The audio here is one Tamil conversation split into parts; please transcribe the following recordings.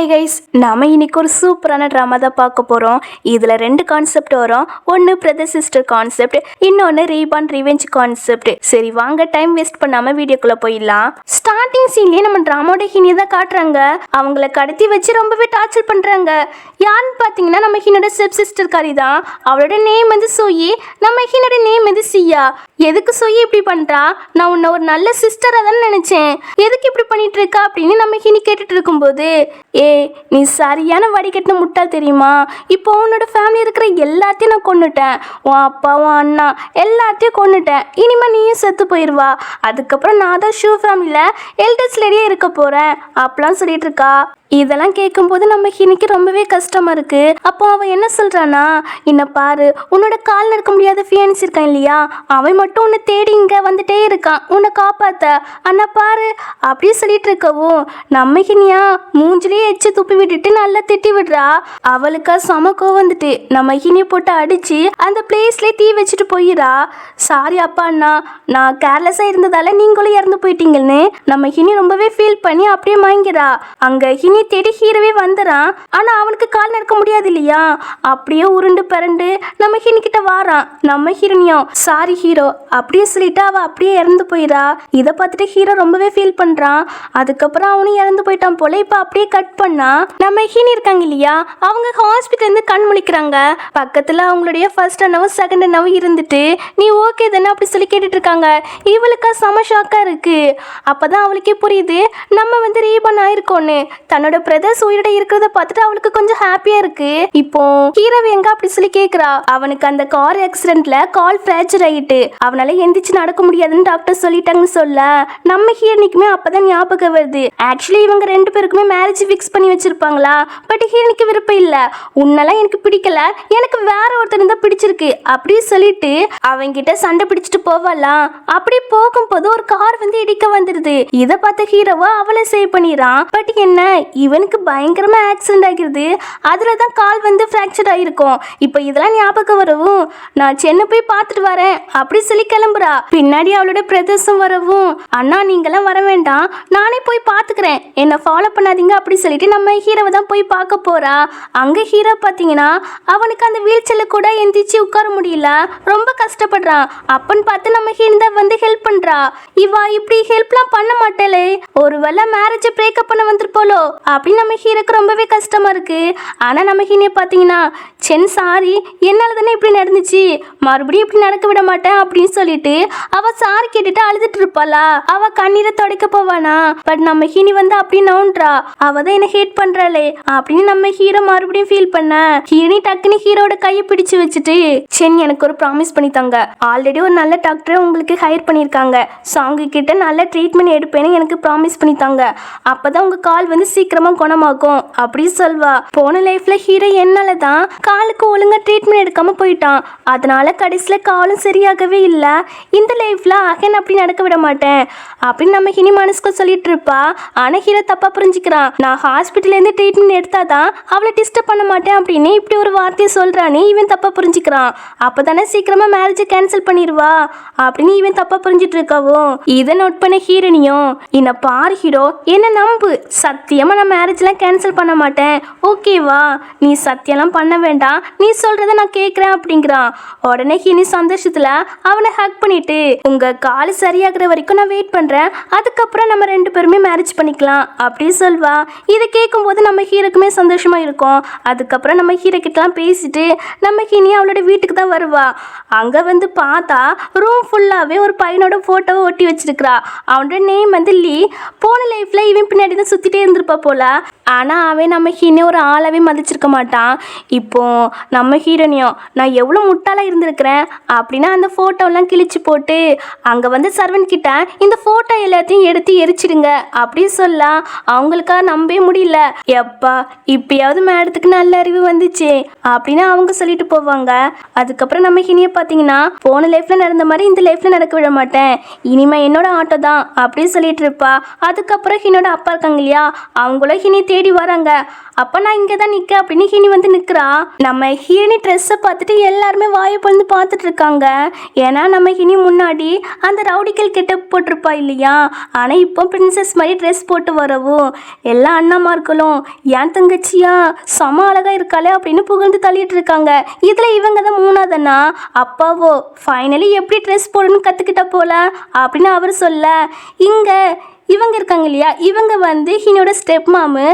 ஹாய் கைஸ், நாம இன்னைக்கு ஒரு சூப்பரான ட்ராமா தான் பார்க்க போகிறோம். இதில் ரெண்டு கான்செப்ட் வரும். ஒன்று பிரதர் சிஸ்டர் கான்செப்ட், இன்னொன்று ரீபான் ரிவெஞ்ச் கான்செப்ட். சரி வாங்க, டைம் வேஸ்ட் பண்ணாமல் வீடியோக்குள்ளே போயிடலாம். ஸ்டார்டிங் சீன்லேயே நம்ம ட்ராமாவோட ஹீனியை தான் காட்டுறாங்க. அவங்கள கடத்தி வச்சு ரொம்பவே டார்ச்சர் பண்ணுறாங்க. யாருன்னு பார்த்தீங்கன்னா நம்ம ஹீனோட ஸ்டெப் சிஸ்டர் காரி தான். அவளோட நேம் வந்து சோயி, நம்ம ஹீனோட நேம் வந்து சியா. எதுக்கு சோயி இப்படி பண்ணுறா? நான் உன்னை ஒரு நல்ல சிஸ்டராக தான் நினச்சேன், எதுக்கு இப்படி பண்ணிட்டு இருக்கா அப்படின்னு நம்ம ஹீனி கேட்டுட்டு இருக்கும்போது, நீ சரியான வடிகட்டின முட்டாள் தெரியுமா? இப்போ உன்னோட ஃபேமிலி இருக்கிற எல்லாத்தையும் நான் கொன்னுட்டேன். உன் அப்பா உன் அண்ணா எல்லாத்தையும் கொன்னுட்டேன். இனிமேல் நீயும் செத்து போயிடுவா. அதுக்கப்புறம் நான் தான் ஷூ ஃபேமிலியில் எல்டர்ஸ் லேடியே இருக்க போகிறேன் அப்படிலாம் சொல்லிட்டு இருக்கா. இதெல்லாம் கேட்கும்போது நம்ம ஹீனிக்கு ரொம்பவே கஷ்டமாக இருக்குது. அப்போ அவன் என்ன சொல்கிறானா, என்னை பாரு, உன்னோட கால் நடக்க முடியாத ஃபியான்ஸ் இருக்கான் இல்லையா, அவன் மட்டும் உன்னை தேடி இங்கே வந்துட்டே இருக்கான் உன்னை காப்பாற்ற. அண்ணா பாரு அப்படியே சொல்லிட்டு இருக்கவும் நம்ம ஹீனியா மூஞ்சிலேயே எச்சு துப்பி விட்டுட்டு நல்லா திட்டி விடுறா. அவளுக்கா சமக்கோ வந்துட்டு நம்ம ஹீனியை போட்டு அடித்து அந்த பிளேஸ்லேயே தீ வச்சுட்டு போயிடா. சாரி அப்பா அண்ணா, நான் கேர்லெஸ்ஸாக இருந்ததால் நீங்களும் இறந்து போயிட்டீங்கன்னு நம்ம ஹீனி ரொம்பவே ஃபீல் பண்ணி அப்படியே வாங்கிறா. அங்கே ஹீனி தேடி ஹீரோவே வந்துறான். ஆனா அவனுக்கு கால் நடக்க முடியாது இல்லையா, அப்படியே உருண்டு பரண்டு நம்ம ஹீனி கிட்ட வாரான். நம்ம ஹீரோனியும் சாரி ஹீரோ அப்படியே சொல்லிட்டு அவ அப்படியே இறந்து போயிடா. இதை பார்த்துட்டு ஹீரோ ரொம்பவே ஃபீல் பண்றான். அதுக்கப்புறம் அவனும் இறந்து போயிட்டான் போல. இப்ப அப்படியே கட் பண்ணா நம்ம ஹீனி இருக்காங்க இல்லையா, அவங்க ஹாஸ்பிட்டல் இருந்து கண் முழிக்கிறாங்க. பக்கத்துல அவங்களுடைய ஃபர்ஸ்ட் அண்ணாவும் செகண்ட் அண்ணாவும் இருந்துட்டு நீ ஓகே தானே அப்படி சொல்லி கேட்டுட்டு இருக்காங்க. இவளுக்கா செம ஷாக்கா இருக்கு. அப்பதான் அவளுக்கே புரியுது நம்ம வந்து ரீபான் ஆயிருக்கோன்னு. தன்னோட பிரதர்ஸ் உயிரோட இருக்கிறத பார்த்துட்டு அவளுக்கு கொஞ்சம் ஹாப்பியா இருக்கு. இப்போ ஹீரோ எங்க அப்படி சொல்லி கேக்குறா. அவனுக்கு அந்த கார் ஆக்சிடென்ட்ல கால் ஃப்ராக்சர் ஆயிட்டு அவனால எந்திரிச்சு நடக்க முடியாதுன்னு டாக்டர் சொல்லிட்டாங்கன்னு சொல்ல நம்ம ஹீரோனிக்குமே அப்பதான் ஞாபகம் வருது. ஆக்சுவலி இவங்க ரெண்டு பேருக்குமே மேரேஜ் ஃபிக்ஸ் பண்ணி வச்சிருப்பாங்களா. பட் ஹீரோனிக்கு விருப்பம் இல்ல. உன்னெல்லாம் எனக்கு பிடிக்கல, எனக்கு வேற ஒருத்தர் தான் பிடிச்சிருக்கு அப்படி சொல்லிட்டு அவங்கிட்ட சண்டை பிடிச்சிட்டு போவாலாம். அப்படி போகும்போது ஒரு கார் வந்து இடிக்க வந்துருது. இதை பார்த்த ஹீரோவா அவளை சேவ் பண்ணிடுறான். பட் என்ன, இவனுக்கு பயங்கரமா ஆக்சிடென்ட் ஆகிருது. அதுல தான் கால் வந்து ஃப்ராக்சர் ஆயிருக்கும். இப்போ இதெல்லாம் ஞாபகம் வரவும் நான் சென்னை போய் பார்த்துட்டு வரேன் அப்படி சொல்லி கிளம்புறா. பின்னாடி அவளோட பிரதர்ஸும் வரவும் அண்ணா நீங்கெல்லாம் வர வேண்டாம், நானே போய் பார்த்துக்கிறேன், என்னை ஃபாலோ பண்ணாதீங்க அப்படி சொல்லிட்டு நம்ம ஹீரோவை தான் போய் பார்க்க போறா. அங்க ஹீரோ பார்த்தீங்கன்னா அவனுக்கு அந்த வீல் சேர்ல கூட எந்திரிச்சு உட்கார முடியல, ரொம்ப கஷ்டப்படுறான். அப்பன்னு பார்த்து நம்ம ஹீரோ வந்து ஹெல்ப் பண்றா. இவா இப்படி ஹெல்ப்லாம் பண்ண மாட்டேலே, ஒருவேளை மேரேஜ் பிரேக்கப் பண்ண வந்துருப்போலோ அப்படின்னு நம்ம ஹீரோக்கு ரொம்பவே கஷ்டமா இருக்கு. ஆனா நம்ம ஹீரோயை பார்த்தீங்கன்னா சென் சாரி, என்னால தானே இப்படி நடந்துச்சு, மறுபடியும் இப்படி நடக்க விட மாட்டேன் அப்படின்னு சொல்லிட்டு அவ சாரி கேட்டுட்டு அழுதுட்டு இருப்பாளா. அவ கண்ணீரை துடைக்க போவானா. பட் நம்ம ஹீனி வந்து அப்படி நோன்றா, அவ தான் என்ன ஹேட் பண்றாளே அப்படின்னு நம்ம ஹீரோ மறுபடியும் ஃபீல் பண்ண ஹீனி டக்குன்னு ஹீரோட கையை பிடிச்சு வச்சுட்டு சென் எனக்கு ஒரு ப்ராமிஸ் பண்ணித்தாங்க, ஆல்ரெடி ஒரு நல்ல டாக்டரை உங்களுக்கு ஹையர் பண்ணியிருக்காங்க, ஸோ அவங்க கிட்ட நல்ல ட்ரீட்மெண்ட் எடுப்பேன்னு எனக்கு ப்ராமிஸ் பண்ணித்தாங்க, அப்பதான் உங்க கால் வந்து சீக்கிரமா குணமாகும் அப்படி சொல்வா. போன லைஃப்ல ஹீரோ என்னால தான் காலுக்கு ஒழுங்கா ட்ரீட்மெண்ட் எடுக்காம போயிட்டான், அதனால கடைசியில காலும் சரியாகவே இல்லை. இந்த லைஃப்ல அகன் அப்படி நடக்க விட மாட்டேன் அப்படின்னு நம்ம ஹினி மனசுக்கு சொல்லிட்டு இருப்பா. ஆனா ஹீரோ தப்பா புரிஞ்சுக்கிறான். நான் ஹாஸ்பிட்டல்ல இருந்து ட்ரீட்மெண்ட் எடுத்தாதான் அவளை டிஸ்டர்ப் பண்ண மாட்டேன் அப்படின்னு இப்படி ஒரு வார்த்தையை சொல்றானே இவன் தப்பா புரிஞ்சுக்கிறான். அப்பதானே சீக்கிரமா மேரேஜை கேன்சல் பண்ணிடுவா அப்படின்னு இவன் தப்பா புரிஞ்சுட்டு இருக்கவும் இதை நோட் பண்ண ஹீரோனியும் என்ன பாரு ஹீரோ, என்ன நம்பு, சத்தியமா நான் மேரேஜ்லாம் கேன்சல் பண்ண மாட்டேன் ஓகேவா, நீ சத்தியம்லாம் பண்ண வேண்டாம், நீ சொல்றத நான் கேட்குறேன் அப்படிங்கிறான். உடனே ஹீனி சந்தோஷத்துல அவனை ஹக் பண்ணிட்டு உங்க கால் சரியாகிற வரைக்கும் நான் வெயிட் பண்றேன், அதுக்கப்புறம் நம்ம ரெண்டு பேருமே மேரேஜ் பண்ணிக்கலாம் அப்படி சொல்வா. இதை கேட்கும்போது நம்ம ஹீரோக்குமே சந்தோஷமா இருக்கும். அதுக்கப்புறம் நம்ம ஹீரோ கிட்டலாம் பேசிட்டு நம்ம ஹீனி அவளோட வீட்டுக்கு தான் வருவா. அங்க வந்து பார்த்தா ரூம் ஃபுல்லாவே ஒரு பையனோட போட்டோவை ஒட்டி வச்சிருக்கிறா. அவனோட நேம் வந்து லீ. போன லைஃப்ல இவன் பின்னாடி தான் சுத்திட்டே இருந்திருப்பா போல. ஆனால் அவன் நம்ம ஹீரோனை ஒரு ஆளாவே மதிச்சிருக்க மாட்டான். இப்போ நம்ம ஹீரோனையும் நான் எவ்வளோ முட்டாளாக இருந்திருக்கிறேன் அப்படின்னா அந்த ஃபோட்டோலாம் கிழிச்சு போட்டு அங்கே வந்து சர்வன் கிட்ட இந்த ஃபோட்டோ எல்லாத்தையும் எடுத்து எரிச்சிடுங்க அப்படி சொல்ல அவங்களுக்காக நம்பவே முடியல. எப்பா இப்பயாவது மேடத்துக்கு நல்ல அறிவு வந்துச்சு அப்படின்னு அவங்க சொல்லிட்டு போவாங்க. அதுக்கப்புறம் நம்ம ஹீரோயை பார்த்தீங்கன்னா போன லைஃப்ல நடந்த மாதிரி இந்த லைஃப்ல நடக்க விட மாட்டேன், இனிமே என்னோட ஆட்டோ தான் அப்படி சொல்லிட்டு இருப்பா. அதுக்கப்புறம் ஹீரோட அப்பா இருக்காங்க இல்லையா, அவங்க அவங்களும் ஹினி தேடி வராங்க. அப்போ நான் இங்கே தான் நிற்க அப்படின்னு ஹினி வந்து நிற்கிறா. நம்ம ஹினி ட்ரெஸ்ஸை பார்த்துட்டு எல்லாருமே வாயை பொழுது பார்த்துட்டு இருக்காங்க. ஏன்னா நம்ம ஹினி முன்னாடி அந்த ரவுடிக்கல் கெட்டப் போட்டிருப்பா இல்லையா, ஆனால் இப்போ பிரின்சஸ் மாதிரி ட்ரெஸ் போட்டு வரவும் எல்லா அண்ணாமார்களும் ஏன் தங்கச்சியா செம அழகாக இருக்காளே அப்படின்னு புகழ்ந்து தள்ளிட்டு இருக்காங்க. இதில் இவங்க தான் மூணாவதுன்னா அப்பாவோ ஃபைனலி எப்படி ட்ரெஸ் போடணும்னு கற்றுக்கிட்ட போல அப்படின்னு அவர் சொல்ல, இங்கே இவங்க இருக்காங்க இல்லையா, இவங்க வந்து ஹினியோட ஸ்டெப் மாமு.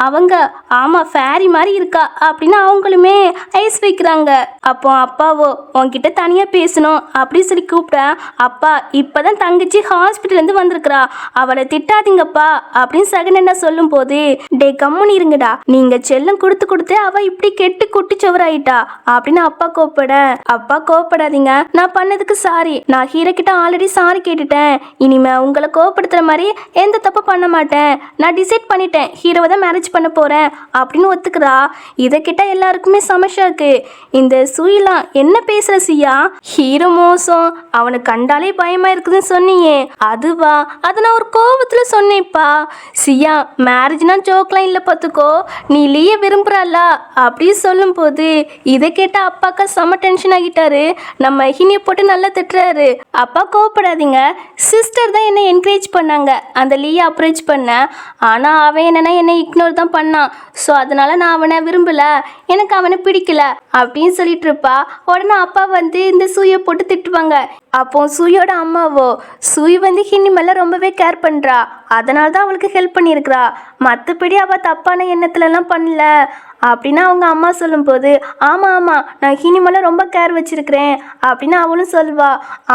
அவங்க ஆமாம் ஃபேரி மாதிரி இருக்கா அப்படின்னு அவங்களுமே ஐஸ் வைக்கிறாங்க. அப்போ அப்பாவோ உன்கிட்ட தனியாக பேசணும் அப்படின்னு சொல்லி கூப்பிட்டேன். அப்பா இப்போ தான் தங்கச்சி ஹாஸ்பிட்டல்லேருந்து வந்திருக்கிறா, அவளை திட்டாதீங்கப்பா அப்படின்னு செகண்ட் என்ன சொல்லும் போது, டே கம்முன்னு இருங்கடா, நீங்கள் செல்லம் கொடுத்து அவள் இப்படி கெட்டு குட்டி சுவராயிட்டா அப்படின்னு அப்பா கோப்பட. அப்பா கோவப்படாதீங்க, நான் பண்ணதுக்கு சாரி, நான் ஹீரோ கிட்ட ஆல்ரெடி சாரி கேட்டுட்டேன், இனிமே உங்களை கோவப்படுத்துற மாதிரி எந்த தப்பு பண்ண மாட்டேன், நான் டிசைட் பண்ணிட்டேன் ஹீரோவை தான் மேரேஜ் பண்ண போகிறேன் அப்படின்னு ஒத்துக்கிறா. இதை கிட்ட எல்லாருக்குமே சமஷாக்கு. இந்த சுயிலாம் என்ன பேசுகிற சியா, ஹீரோ மோசம், அவனை கண்டாலே பயமாக இருக்குதுன்னு சொன்னியே அதுவா, அதை நான் ஒரு கோபத்தில் சொன்னேன்ப்பா. சியா மேரேஜ்னா ஜோக்லாம் இல்லை பார்த்துக்கோ, நீ லீய விரும்புகிறாள அப்படின்னு சொல்லும் போது இதை கேட்ட அப்பாக்கா செம்ம டென்ஷன் ஆகிட்டாரு. நம்ம ஹினியை போட்டு நல்லா திட்டுறாரு. அப்பா கோவப்படாதீங்க, சிஸ்டர் தான் என்னை என்கரேஜ் பண்ணாங்க அந்த லீயை அப்ரோச் பண்ணேன், ஆனால் அவன் என்னென்னா என்னை இக்னோர் தான் பண்ணான். ஸோ அதனால் நான் அவனை விரும்பலை, எனக்கு அவனை பிடிக்கல அப்படின்னு சொல்லிட்டு இருப்பா. உடனே அப்பா வந்து இந்த சூயை போட்டு திட்டுவாங்க. அப்போ சூயோட அம்மாவோ சூய் வந்து ஹினி மேலே ரொம்பவே கேர் பண்ணுறா, அதனால தான் அவளுக்கு ஹெல்ப் பண்ணியிருக்கிறா, மற்றபடி அவள் தப்பான எண்ணத்துலலாம் பண்ணல அப்படின்னு அவங்க அம்மா சொல்லும்போது, ஆமாம் நான் ஹினி மேலே ரொம்ப கேர் வச்சுருக்கிறேன் அப்படின்னு அவளும் சொல்வா.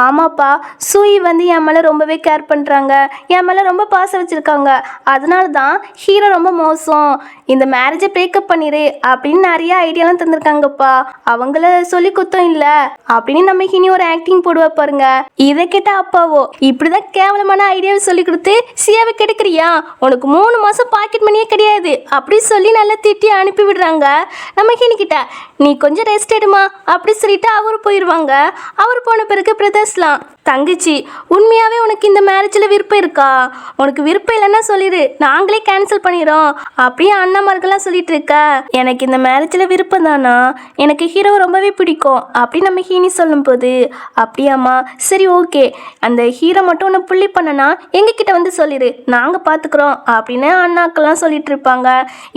ஆமாப்பா சூய் வந்து என் மேலே ரொம்பவே கேர் பண்ணுறாங்க, என் மேலே ரொம்ப பாசம் வச்சுருக்காங்க, அதனால தான் ஹீரோ ரொம்ப மோசம், இந்த மேரேஜை பிரேக்கப் பண்ணிடு அப்படின்னு நிறைய ஐடியாலாம் தந்திருக்காங்கப்பா, அவங்கள சொல்லி குத்தம் இல்லை அப்படின்னு நம்ம ஹினி ஒரு ஆக்டிங் போடுவா பாருங்க. இதை கேட்ட அப்பாவோ இப்படிதான் கேவலமான ஐடியாவை சொல்லி கொடுத்து சியாவை கெடுக்கிறியா, உனக்கு 3 மாதம் பாக்கெட் மணியே கிடையாது அப்படி சொல்லி நல்லா திட்டி அனுப்பி விடுறாங்க. நம்ம ஹினி கிட்ட நீ கொஞ்சம் ரெஸ்ட் எடுமா அப்படி சொல்லிட்டு அவர் போயிடுவாங்க. அவர் போன பிறகு பிரதர்ஸ்லாம், தங்கச்சி உண்மையாகவே உனக்கு இந்த மேரேஜில் விருப்பம் இருக்கா, உனக்கு விருப்பம் இல்லைன்னா சொல்லிடு, நாங்களே கேன்சல் பண்ணிடுறோம் அப்படியே அண்ணாமார்கள்லாம் சொல்லிட்டு இருக்க. எனக்கு இந்த மேரேஜில் விருப்பம் தானா, எனக்கு ஹீரோ ரொம்பவே பிடிக்கும் அப்படின்னு நம்ம ஹீனி சொல்லும்போது, அப்படியாம்மா சரி ஓகே, அந்த ஹீரோ மட்டும் உன்னை புள்ளி பண்ணனா எங்ககிட்ட வந்து சொல்லிடு, நாங்கள் பார்த்துக்குறோம் அப்படின்னு அண்ணாக்கெல்லாம் சொல்லிட்டு இருப்பாங்க.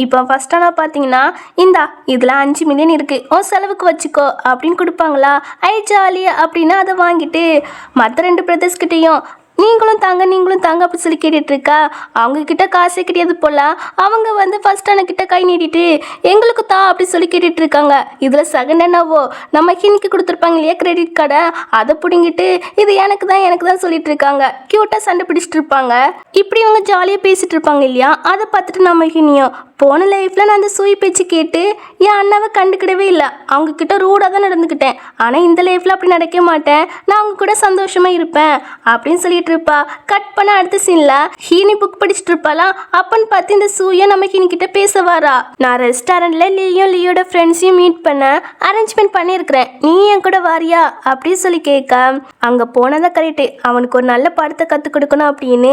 இப்போ ஃபர்ஸ்ட் ஆனால் பார்த்தீங்கன்னா, இந்தா இதில் 5 மில்லியன் இருக்குது, உன் செலவுக்கு வச்சுக்கோ அப்படின்னு கொடுப்பாங்களா. ஐ ஜாலி அப்படின்னு அதை வாங்கிட்டு மற்ற 2 பிரதர்ஸ்கிட்டையும் நீங்களும் தாங்க அப்படி சொல்லி கேட்டுட்டு இருக்கா. அவங்க கிட்ட காசே கிடையாது போல, அவங்க வந்து ஃபர்ஸ்ட் அண்ணக்கிட்ட கை நீட்டிட்டு எங்களுக்கு தா அப்படி சொல்லி கேட்டுட்டு இருக்காங்க. இதில் செகண்ட் அண்ணாவோ நம்ம ஹினிக்கு கொடுத்துருப்பாங்க இல்லையா கிரெடிட் கார்டை, அதை பிடிங்கிட்டு இது எனக்கு தான் சொல்லிட்டு இருக்காங்க. க்யூட்டாக சண்டை பிடிச்சிட்டு இருப்பாங்க. இப்படி இவங்க ஜாலியாக பேசிட்டு இருப்பாங்க இல்லையா, அதை பார்த்துட்டு நம்ம ஹினியும் போன லைஃப்பில் நான் அந்த சூய் பேச்சு கேட்டு என் அண்ணாவை கண்டுக்கிடவே இல்லை, அவங்கக்கிட்ட ரூடாக தான் நடந்துக்கிட்டேன், ஆனால் இந்த லைஃப்பில் அப்படி நடக்க மாட்டேன், நான் அவங்க கூட சந்தோஷமாக இருப்பேன் அப்படின்னு சொல்லிட்டு இருப்பா. கட் பண்ண அடுத்த சீனில் ஹீனி புக் படிச்சுட்டு இருப்பாலாம். அப்பன்னு பார்த்து இந்த சூயை நம்ம ஹீனி கிட்ட பேச வரா. நான் ரெஸ்டாரண்ட்டில் லியோட ஃப்ரெண்ட்ஸையும் மீட் பண்ண அரேஞ்ச்மெண்ட் பண்ணியிருக்கிறேன், நீ என் கூட வாரியா அப்படின்னு சொல்லி கேட்க, அங்கே போனதான் கரெக்டு, அவனுக்கு ஒரு நல்ல படத்தை கற்றுக் கொடுக்கணும் அப்படின்னு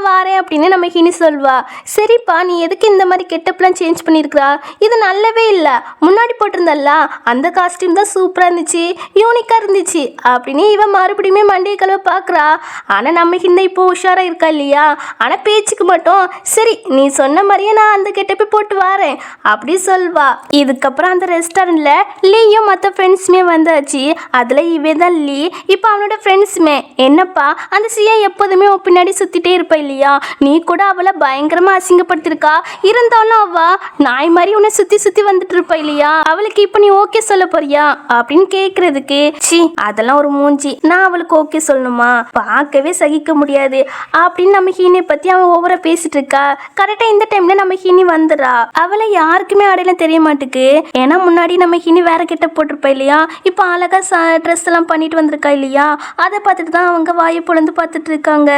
வாரேன் அப்படின்னு நம்ம ஹீனி சொல்வா. சரிப்பா நீ எதுக்கு இந்த மாதிரி கெட்டப்லாம் சேஞ்ச் பண்ணியிருக்கிறா, இது நல்லவே இல்லை, முன்னாடி போட்டிருந்தல்ல அந்த காஸ்டியூம் தான் சூப்பராக இருந்துச்சு, யூனிக்காக இருந்துச்சு அப்படின்னு இவன் மறுபடியுமே மண்டிகை கழுவ பார்க்குறா. ஆனால் நம்ம ஹிந்தை இப்போ உஷாராக இருக்கா இல்லையா, ஆனால் பேச்சுக்கு மட்டும் சரி நீ சொன்ன மாதிரியே நான் அந்த கெட்டப்பை போட்டு வரேன் அப்படி சொல்வா. இதுக்கப்புறம் அந்த ரெஸ்டாரண்ட்டில் லீயும் மற்ற ஃப்ரெண்ட்ஸுமே வந்தாச்சு. அதில் இவே தான் லீ. இப்போ அவனோட ஃப்ரெண்ட்ஸுமே என்னப்பா அந்த சியா எப்போதுமே பின்னாடி சுற்றிட்டே இருப்பா இல்லையா, நீ கூட அவளை பயங்கரமாக அசிங்கப்படுத்திருக்கா, இருந்தாலும் அவ நாய் மாதிரி உன்னை சுற்றி வந்துட்டு இருப்பா இல்லையா, அவளுக்கு இப்போ நீ ஓகே சொல்ல போறியா அப்படின்னு கேட்கறதுக்கு, சி அதெல்லாம் ஒரு மூஞ்சி, நான் அவளுக்கு ஓகே சொல்லணுமா, பார்க்கவே சகிக்க முடியாது அப்படின்னு நம்ம ஹீனியை பற்றி அவன் ஓவரா பேசிட்டு இருக்கா. கரெக்டாக இந்த டைம்ல நம்ம ஹீனி வந்துடுறா. அவளை யாருக்குமே அடையாளம் தெரிய மாட்டுக்கு, ஏன்னா முன்னாடி நம்ம ஹீனி வேற கிட்ட போட்டிருப்பா இல்லையா, இப்போ அழகா ட்ரெஸ் எல்லாம் பண்ணிட்டு வந்திருக்கா இல்லையா, அதை பார்த்துட்டு தான் அவங்க வாயை பொழந்து பார்த்துட்டு இருக்காங்க.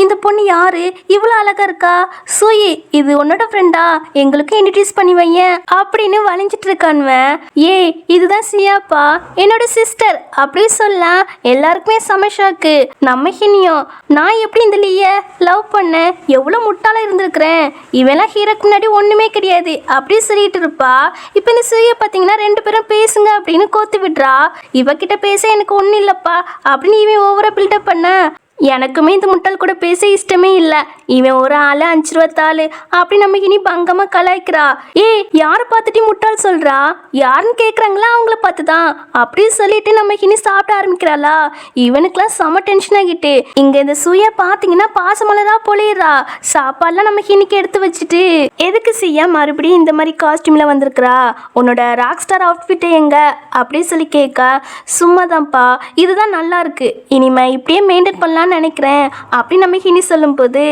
இந்த பொண்ணு யாரு இவ்வளோ அழகா இருக்கா, சூயி இது உன்னோட ஃப்ரெண்டா, எங்களுக்கு இன்ட்ரடியூஸ் பண்ணி வையன் அப்படின்னு வளைஞ்சிட்டு இருக்கான்வன். ஏய் இதுதான் சியாப்பா என்னோட சிஸ்டர் அப்படி சொல்ல எல்லாருக்குமே சமஷாக்கு. நம்ம ஹினியும் நான் எப்படி இந்த லீயை லவ் பண்ணேன், எவ்வளோ முட்டாளாக இருந்திருக்கிறேன், இவெல்லாம் ஹீரோக்கு முன்னாடி ஒன்றுமே கிடையாது அப்படி சொல்லிட்டு இருப்பா. இப்போ இந்த சூரிய பார்த்தீங்கன்னா 2 பேரும் பேசுங்க அப்படின்னு கோத்து விடுறா. இவகிட்ட பேச எனக்கு ஒன்றும் இல்லைப்பா அப்படின்னு இவன் ஓவரா பில்டப் பண்ண. எனக்குமே இந்த முட்டாள் கூட பேச இஷ்டமே இல்லை. இவன் ஒரு ஆள் 5 ரூபாத்தாள் அப்படி நம்ம இனி பங்கமாக கலாய்க்கிறா. யாரை பார்த்துட்டு முட்டாள் சொல்கிறா, யாருன்னு கேட்குறாங்களா அவங்கள பார்த்து தான் அப்படி சொல்லிட்டு நம்ம இனி சாப்பிட ஆரம்பிக்கிறாளா. இவனுக்குலாம் செம டென்ஷன் ஆகிட்டு இங்கே இந்த சுயா பார்த்தீங்கன்னா பாசமலரா பொழியிறா. சாப்பாடுலாம் நம்ம இன்னைக்கு எடுத்து வச்சுட்டு எதுக்கு செய்யா மறுபடியும் இந்த மாதிரி காஸ்டியூமில் வந்திருக்கிறா, உன்னோட ராக் ஸ்டார் அவுட்ஃபிட்டு எங்க அப்படி சொல்லி கேட்க, சும்மாதான்ப்பா இதுதான் நல்லா இருக்கு, இனிமே இப்படியே மெயின்டைன் பண்ணலாம் நினைக்கிறேன் அப்படி நம்ம ஹினி சொல்லும்போது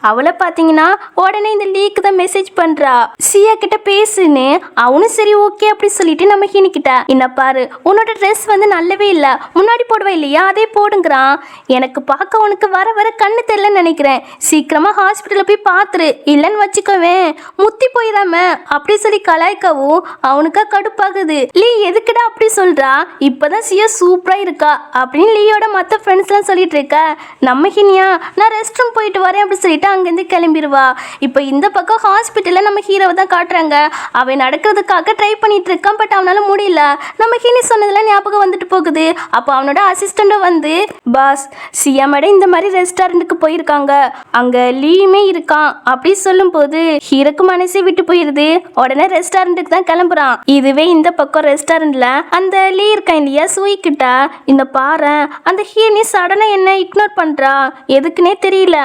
அவளை பார்த்தீங்கன்னா உடனே இந்த லீக்கு தான் மெசேஜ் பண்றா. சியா கிட்ட பேசுன்னு அவனும் சரி ஓகே அப்படி சொல்லிட்டு நம்ம ஹினி கிட்ட, என்ன பாரு உன்னோட ட்ரெஸ் வந்து நல்லவே இல்லை, முன்னாடி போடுவா இல்லையா அதே போடுங்கிறான். எனக்கு பார்க்க உனக்கு வர வர கண்ணு தெரியலன்னு நினைக்கிறேன், சீக்கிரமா ஹாஸ்பிட்டலில் போய் பார்த்துரு, இல்லைன்னு வச்சுக்கவேன் முத்தி போயிடாம அப்படி சொல்லி கலாய்க்கவும் அவனுக்கா கடுப்பாகுது. லீ எதுக்குடா அப்படி சொல்றா, இப்பதான் சியா சூப்பரா இருக்கா அப்படின்னு லீயோட மற்ற ஃப்ரெண்ட்ஸ்லாம் சொல்லிட்டு இருக்க. நம்ம ஹினியா நான் ரெஸ்ட் ரூம் போயிட்டு வரேன் அப்படி சொல்லிட்டு அங்கேருந்து கிளம்பிடுவா. இப்போ இந்த பக்கம் ஹாஸ்பிட்டலில் நம்ம ஹீரோவை தான் காட்டுறாங்க. அவன் நடக்கிறதுக்காக ட்ரை பண்ணிட்டு இருக்கான், பட் அவனால முடியல. நம்ம ஹினி சொன்னதெல்லாம் ஞாபகம் வந்துட்டு போகுது. அப்போ அவனோட அசிஸ்டண்ட்டும் வந்து, பாஸ் சியா மேடம் இந்த மாதிரி ரெஸ்டாரண்ட்டுக்கு போயிருக்காங்க, அங்கே லீயுமே இருக்கான் அப்படி சொல்லும்போது ஹீரோக்கு மனசே விட்டு போயிடுது. உடனே ரெஸ்டாரண்ட்டுக்கு தான் கிளம்புறான். இதுவே இந்த பக்கம் ரெஸ்டாரண்ட்ல அந்த லீ இருக்கான் இல்லையா சூயிக்கிட்ட, இந்த பாரு அந்த ஹீனி சடனா என்ன இக்னோர் பண்றா, எதுக்குன்னே தெரியல,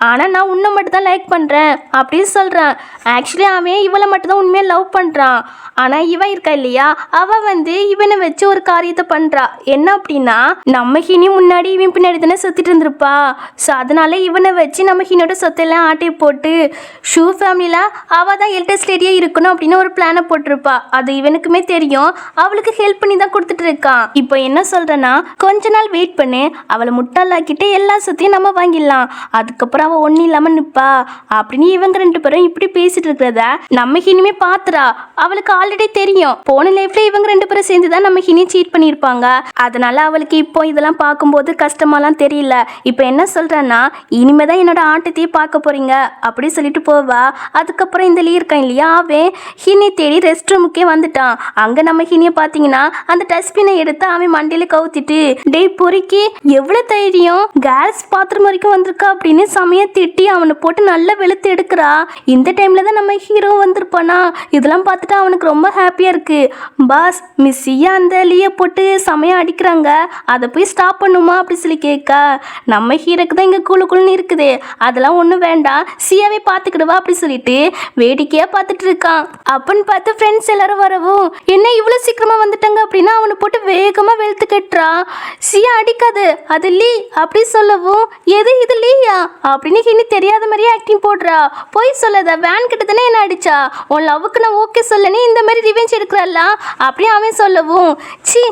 ஆனால் நான் உன்னை மட்டும் தான் லைக் பண்ணுறேன் அப்படின்னு சொல்கிறான். ஆக்சுவலி அவன் இவளை மட்டும் தான் உண்மையாக லவ் பண்ணுறான். ஆனால் இவன் இருக்கா இல்லையா அவள் வந்து இவனை வச்சு ஒரு காரியத்தை பண்ணுறா. என்ன அப்படின்னா நம்ம ஹினி முன்னாடி இவன் பின்னாடி தானே சுற்றிட்டு இருந்திருப்பா. ஸோ அதனால இவனை வச்சு நம்ம ஹினியோட சொத்தையெல்லாம் ஆட்டையை போட்டு ஷூ ஃபேமிலியில் அவள் தான் எல்டஸ்ட் லேடியாக இருக்கணும் அப்படின்னு ஒரு பிளானை போட்டிருப்பா. அது இவனுக்குமே தெரியும். அவளுக்கு ஹெல்ப் பண்ணி தான் கொடுத்துட்டு இருக்கான். இப்போ என்ன சொல்கிறேன்னா கொஞ்ச நாள் வெயிட் பண்ணு, அவளை முட்டாளாக்கிட்டு எல்லா சொத்தையும் நம்ம வாங்கிடலாம், அதுக்கப்புறம் அவள் ஒன்றும் இல்லாமல் நிற்பா அப்படின்னு இவங்க 2 பேரும் இப்படி பேசிட்டு இருக்கிறத நம்ம ஹினிமே பார்த்துறா. அவளுக்கு ஆல்ரெடி தெரியும் போன லைஃப்ல இவங்க 2 பேரும் சேர்ந்து தான் நம்ம ஹினி சீட் பண்ணியிருப்பாங்க. அதனால அவளுக்கு இப்போ இதெல்லாம் பார்க்கும்போது கஷ்டமாலாம் தெரியல. இப்போ என்ன சொல்றேன்னா இனிமே தான் என்னோட ஆட்டத்தையே பார்க்க போறீங்க அப்படி சொல்லிட்டு போவா. அதுக்கப்புறம் இந்த லீ இருக்கான் இல்லையா அவன் ஹினி தேடி ரெஸ்ட் ரூமுக்கே வந்துட்டான். அங்கே நம்ம ஹினியை பார்த்தீங்கன்னா அந்த டஸ்ட்பினை எடுத்து அவன் மண்டையில கவுத்திட்டு, டே பொறுக்கி எவ்வளோ தைரியம் கேஸ் பாத்திரம் வரைக்கும் வந்திருக்கா அப்படின்னு சமயம் திட்டி அவனை போட்டு நல்லா வெளுத்து எடுக்கிறா. இந்த டைம்ல தான் நம்ம ஹீரோ வந்திருப்பானா. இதெல்லாம் பார்த்துட்டு அவனுக்கு ரொம்ப ஹாப்பியா இருக்கு. பாஸ் மிஸ் சியா அந்த லீயை போட்டு சமயம் அடிக்கிறாங்க, அதை போய் ஸ்டாப் பண்ணுமா அப்படி சொல்லி கேட்க, நம்ம ஹீரோக்கு தான் இங்கே குழுன்னு இருக்குது, அதெல்லாம் ஒன்றும் வேண்டாம் சியாவே பார்த்துக்கிடுவா அப்படி சொல்லிட்டு வேடிக்கையா பார்த்துட்டு இருக்கான். அப்படின்னு பார்த்து ஃப்ரெண்ட்ஸ் எல்லாரும் வரவும் என்ன இவ்வளோ சீக்கிரமா வந்துட்டாங்க அப்படின்னா அவனை போட்டு வேகமா வெளுத்து கட்டுறா. சியா அடிக்காது அது லீ அப்படி சொல்லவும், எது இது லீயா அப்படின்னு ஹினி தெரியாத மாதிரியே ஆக்டிங் போடுறா. போய் சொல்லாத, வேன் கிட்ட தானே என்ன அடிச்சா, உன் லவ்வுக்கு நான் ஓகே சொல்லனே இந்த மாதிரி ரிவெஞ்ச் எடுக்கிறல்ல அப்படியே அவன் சொல்லவும், சி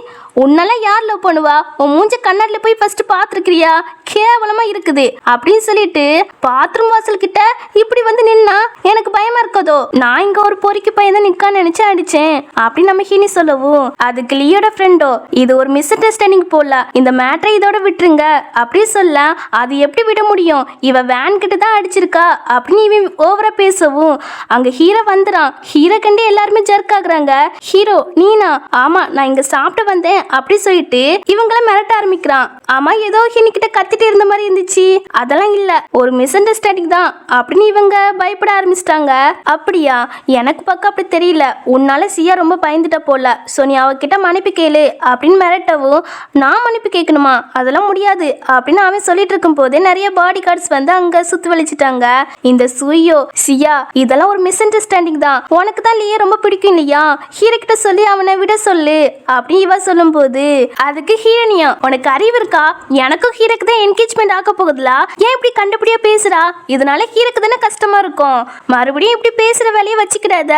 உன்னெல்லாம் யார் லவ் பண்ணுவா, உன் மூஞ்ச கண்ணாடியில் போய் ஃபர்ஸ்ட் பார்த்துருக்கிறியா, கேவலமா இருக்குது அப்படின்னு சொல்லிட்டு பாத்ரூம் வாசல் கிட்ட இப்படி வந்து நின்னா எனக்கு பயமா இருக்கதோ, நான் இங்க ஒரு பொறிக்கு பையன் தான் நிக்கான்னு நினைச்சு அடிச்சேன் அப்படின்னு நம்ம ஹினி சொல்லவும், அதுக்கு லியோட ஃப்ரெண்டோ இது ஒரு மிஸ் அண்டர்ஸ்டாண்டிங் போல, இந்த மேட்டரை இதோட விட்டுருங்க அப்படி சொல்ல, அது எப்படி விட முடியும், இவ வேன் கிட்ட தான் அடிச்சிருக்கா அப்படின்னு இவன் ஓவரா பேசவும் அங்க ஹீரோ வந்துறான். ஹீரோ கண்டு எல்லாருமே ஜர்க் ஆகுறாங்க. ஹீரோ நீனா, ஆமா நான் இங்க சாப்பிட்டு வந்தேன் அப்படி சொல்லிட்டு இவங்கள மிரட்ட ஆரம்பிக்கிறான். ஆமா ஏதோ ஹினி கிட்ட கத்திட்டு இருந்த மாதிரி இருந்துச்சு, அதெல்லாம் இல்ல ஒரு மிஸ் அண்டர்ஸ்டாண்டிங் தான் அப்படின்னு இவங்க பயப்பட ஆரம்பிச்சிட்டாங்க. அப்படியா, எனக்கு பக்கம் அப்படி தெரியல, உன்னால சியா ரொம்ப பயந்துட்ட போல, சோ நீ அவகிட்ட மன்னிப்பு கேளு அப்படின்னு மிரட்டவும், நான் மன்னிப்பு கேட்கணுமா, அதெல்லாம் முடியாது அப்படின்னு அவன் சொல்லிட்டு இருக்கும் போதே நிறைய பாடி கார்ட்ஸ் வந்து அங்க சுத்தி வலிச்சிட்டாங்க. இந்த சுயோ சியா இதெல்லாம் ஒரு மிஸ் அண்டர்ஸ்டாண்டிங் தான், உனக்கு தான் லியா ரொம்ப பிடிக்கும் இல்லையா, ஹீரோ கிட்ட சொல்லி அவனை விட சொல்லு அப்படின்னு இவ சொல்லும் போது அதுக்கு ஹீரோனியா, உனக்கு அறிவு இருக்கா, எனக்கும் ஹீரோக்கு தான் என்கேஜ்மெண்ட் ஆக போகுதுல, ஏன் இப்படி கண்டுபிடியா பேசுறா, இதனால ஹீரோக்கு தானே கஷ்டமா இருக்கும், மறுபடியும் இப்படி பேசுற வேலையை வச்சுக்கிடாத